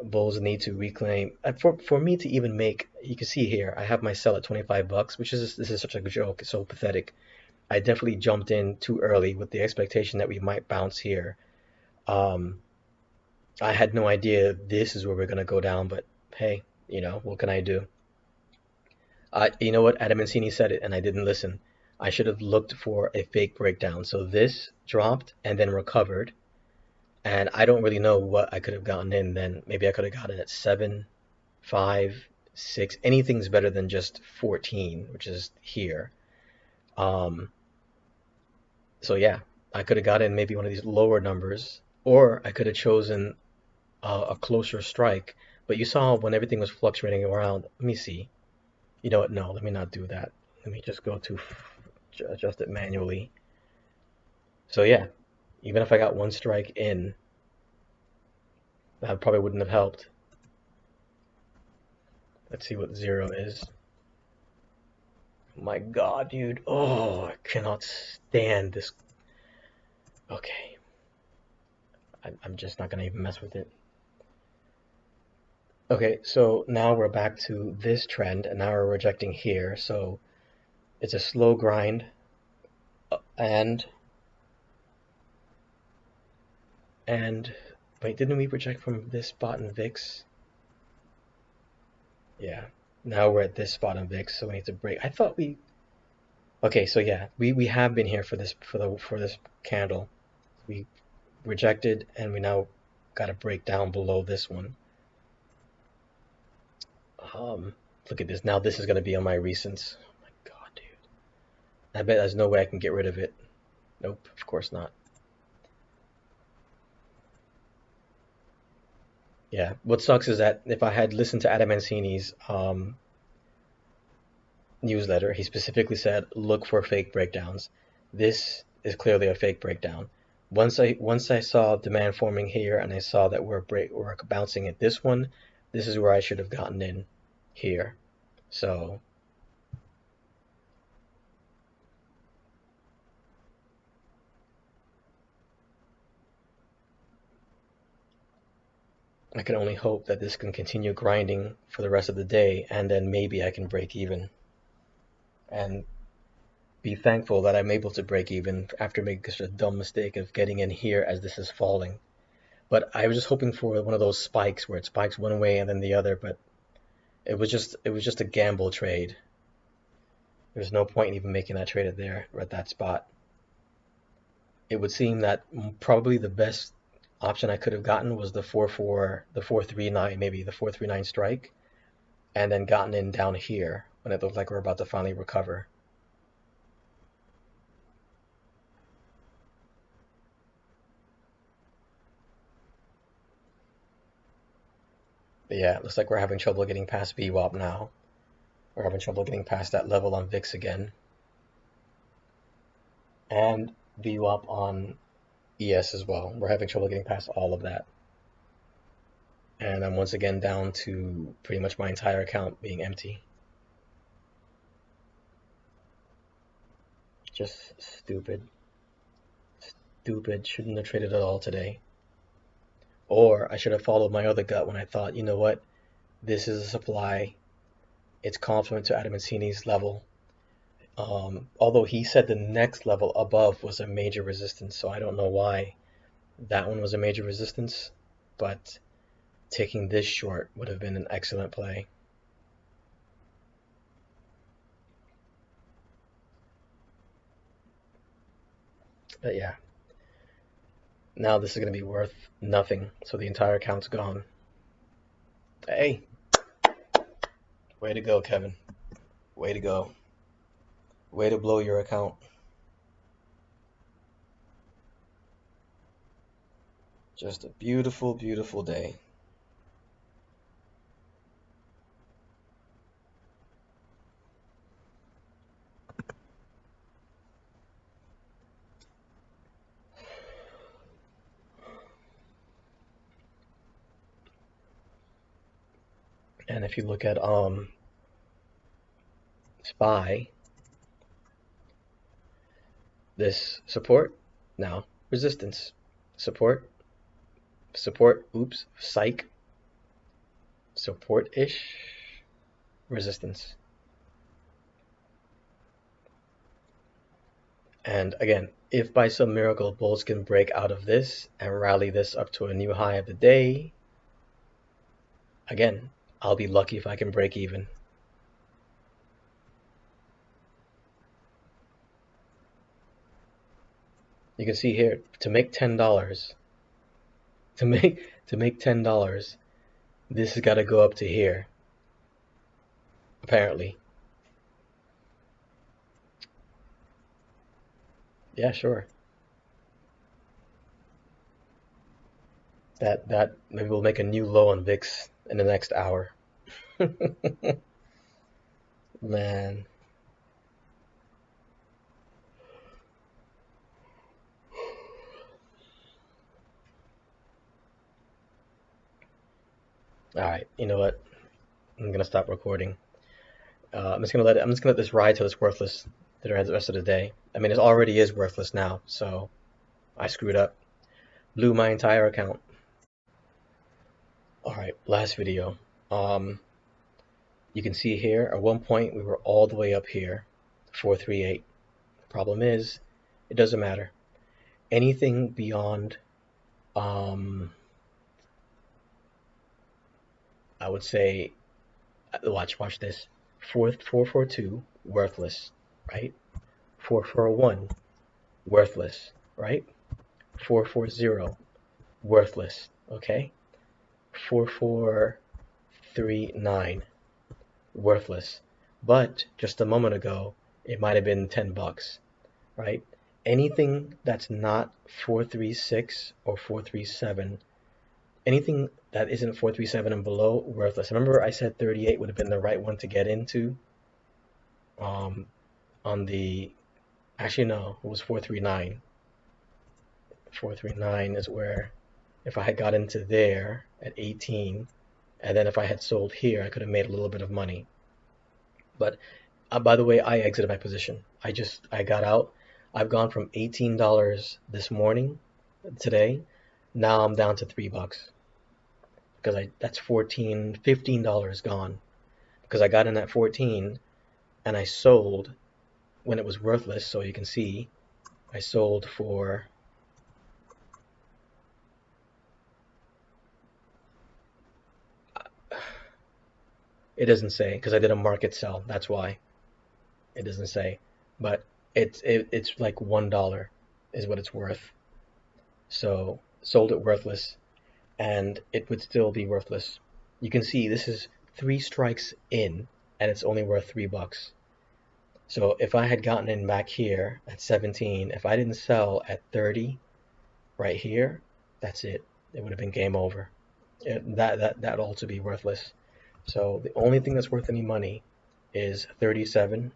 bulls need to reclaim. For me to even make, you can see here, I have my sell at $25, which is, this is such a joke, it's so pathetic. I definitely jumped in too early with the expectation that we might bounce here. I had no idea this is where we're gonna go down, but hey, what can I do? You know what? Adam Mancini said it, and I didn't listen. I should have looked for a fake breakdown. So this dropped and then recovered, and I don't really know what I could have gotten in then. Maybe I could have gotten at 7, 5, 6. Anything's better than just 14, which is here. So yeah, I could have gotten maybe one of these lower numbers, or I could have chosen a closer strike. But you saw when everything was fluctuating around. Let me see. You know what? No, let me not do that. Let me just go to adjust it manually. So yeah, even if I got one strike in, that probably wouldn't have helped. Let's see what 0 is. My God, dude. Oh, I cannot stand this. Okay. I'm just not going to even mess with it. Okay, so now we're back to this trend, and now we're rejecting here. So it's a slow grind, and wait, didn't we reject from this spot in VIX? Yeah, now we're at this spot in VIX, so we need to break. I thought we. Okay, so yeah, we have been here for this candle. We rejected, and we now got to break down below this one. Look at this. Now this is going to be on my recents. Oh my God, dude. I bet there's no way I can get rid of it. Nope, of course not. Yeah, what sucks is that if I had listened to Adam Mancini's newsletter, he specifically said, look for fake breakdowns. This is clearly a fake breakdown. Once I saw demand forming here, and I saw that we're bouncing at this one, this is where I should have gotten in here. So I can only hope that this can continue grinding for the rest of the day, and then maybe I can break even. And be thankful that I'm able to break even after making such a dumb mistake of getting in here as this is falling. But I was just hoping for one of those spikes where it spikes one way and then the other, but it was just a gamble trade. There's no point in even making that trade at there or at that spot. It would seem that probably the best option I could have gotten was the 439, maybe the 439 strike, and then gotten in down here when it looked like we're about to finally recover. But yeah, it looks like we're having trouble getting past VWAP now. We're having trouble getting past that level on VIX again. And VWAP on ES as well. We're having trouble getting past all of that. And I'm once again down to pretty much my entire account being empty. Just stupid. Stupid. Shouldn't have traded at all today. Or I should have followed my other gut when I thought, you know what? This is a supply. It's confluent to Adam Mancini's level. Although he said the next level above was a major resistance, so I don't know why that one was a major resistance, but taking this short would have been an excellent play. But yeah, now this is going to be worth nothing, so the entire account's gone. Hey, way to go, Kevin. Way to go. Way to blow your account. Just a beautiful, beautiful day. And if you look at SPY, this support, now resistance, support, oops, psych, support-ish, resistance. And again, if by some miracle bulls can break out of this and rally this up to a new high of the day, again, I'll be lucky if I can break even. You can see here, to make $10, to make $10, this has got to go up to here, apparently. Yeah, sure. That maybe we'll make a new low on VIX in the next hour. Man. All right, you know what? I'm gonna stop recording. I'm just gonna let this ride till it's worthless the rest of the day. I mean, it already is worthless now, so I screwed up. Blew my entire account. All right, last video. You can see here at one point we were all the way up here, 438. The problem is, it doesn't matter. Anything beyond, I would say, watch this. 442, worthless, right? 441, worthless, right? 440, worthless, okay? 4439, worthless. But just a moment ago, it might have been $10, right? Anything that's not 436 or 437, anything that isn't 437 and below, worthless. Remember I said 38 would have been the right one to get into? On the, actually no, it was 439. 439 is where, if I had got into there at 18, and then if I had sold here, I could have made a little bit of money. But by the way, I exited my position. I got out. I've gone from $18 this morning, today. Now I'm down to $3 because that's $15 gone, because I got in at 14 and I sold when it was worthless. So you can see I sold for It doesn't say, because I did a market sell. That's why it doesn't say. But it's like $1 is what it's worth. So sold it worthless, and it would still be worthless. You can see this is 3 strikes in, and it's only worth $3. So if I had gotten in back here at 17, if I didn't sell at 30 right here, that's it. It would have been game over. That all to be worthless. So the only thing that's worth any money is 37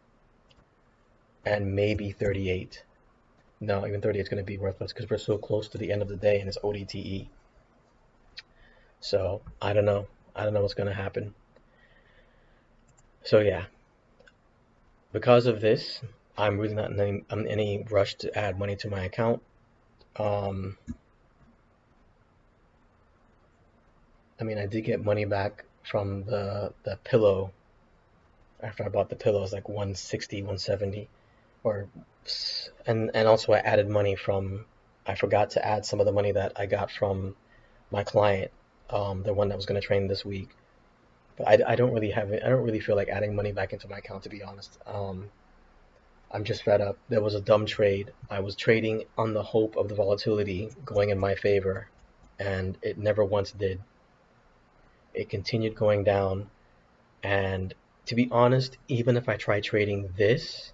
and maybe 38. No, even 38 is going to be worthless because we're so close to the end of the day and it's odte. So I don't know. I don't know what's going to happen. So yeah, because of this, I'm really not in any rush to add money to my account. I mean, I did get money back from the pillow. After I bought the pillow, it was like 160, 170, and also I added money from. I forgot to add some of the money that I got from my client, the one that was going to train this week. But I don't really have it. I don't really feel like adding money back into my account, to be honest. I'm just fed up. There was a dumb trade. I was trading on the hope of the volatility going in my favor, and it never once did. It continued going down, and to be honest, even if I tried trading this,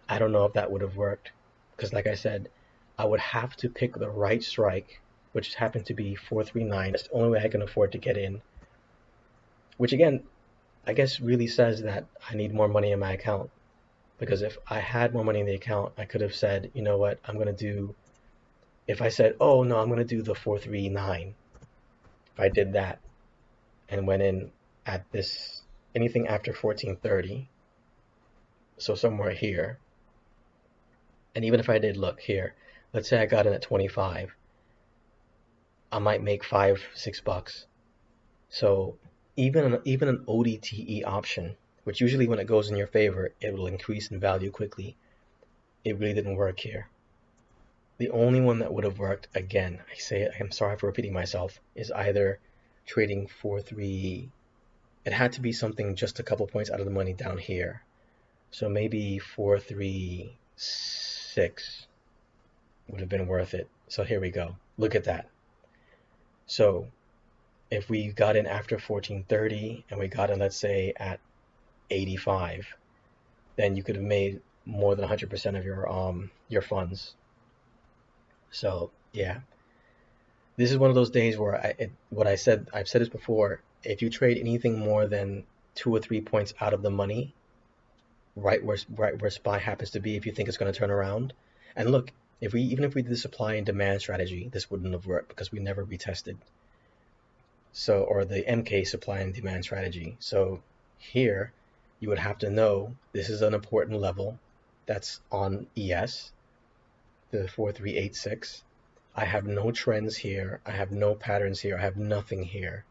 I don't know if that would have worked, because like I said, I would have to pick the right strike, which happened to be 439. It's the only way I can afford to get in, which again, I guess really says that I need more money in my account, because if I had more money in the account, I could have said, you know what, if I said, oh no, I'm going to do the 439, if I did that and went in at this, anything after 1430, so somewhere here, and even if I did, look here, let's say I got in at 25, I might make $5-6. So even an odte option, which usually when it goes in your favor, it will increase in value quickly, it really didn't work here. The only one that would have worked, again, I'm sorry for repeating myself, is either trading 4-3. It had to be something just a couple points out of the money down here. So maybe 4-3-6 would have been worth it. So here we go. Look at that. So if we got in after 1430 and we got in, let's say, at 85, then you could have made more than 100% of your funds. So yeah, this is one of those days where I've said this before. If you trade anything more than 2 or 3 points out of the money, right where SPY happens to be, if you think it's going to turn around, and look, even if we did the supply and demand strategy, this wouldn't have worked because we never retested. So, or the MK supply and demand strategy. So here, you would have to know this is an important level that's on ES, the 4386. I have no trends here. I have no patterns here. I have nothing here.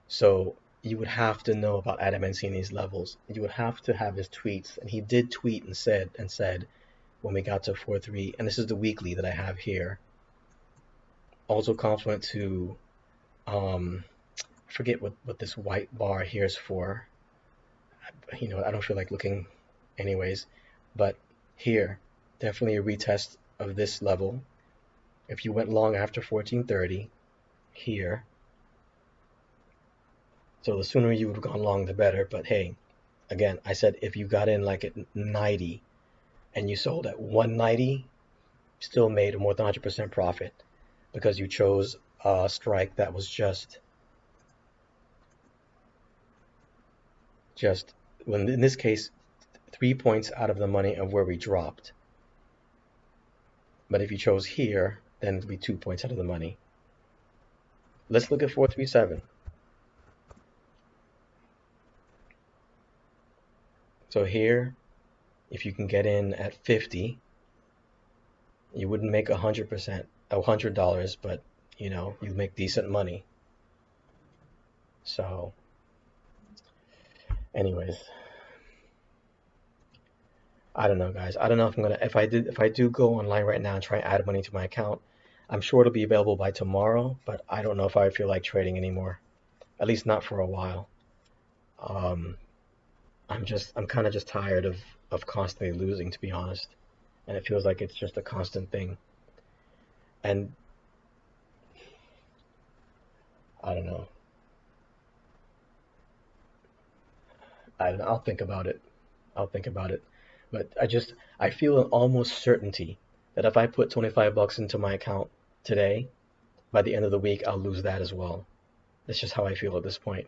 So you would have to know about Adam Mancini's levels. You would have to have his tweets, and he did tweet and said when we got to 4.3, and this is the weekly that I have here. Also confluent to, I forget what this white bar here is for. You know, I don't feel like looking anyways, but here, definitely a retest of this level. If you went long after 1430, here, so the sooner you would have gone long, the better. But hey, again, I said if you got in like at 90 and you sold at 190, still made more than 100% profit because you chose a strike that was just when in this case 3 points out of the money of where we dropped. But if you chose here, then it'd be 2 points out of the money. Let's look at 437. So here, if you can get in at 50, you wouldn't make $100, but you know, you make decent money. So anyways, I don't know, guys. I don't know if I do go online right now and try and add money to my account, I'm sure it'll be available by tomorrow, but I don't know if I feel like trading anymore, at least not for a while. Um, I'm kind of just tired of constantly losing, to be honest. And it feels like it's just a constant thing. And I don't know. I'll think about it. I'll think about it. But I feel an almost certainty that if I put 25 bucks into my account today, by the end of the week, I'll lose that as well. That's just how I feel at this point.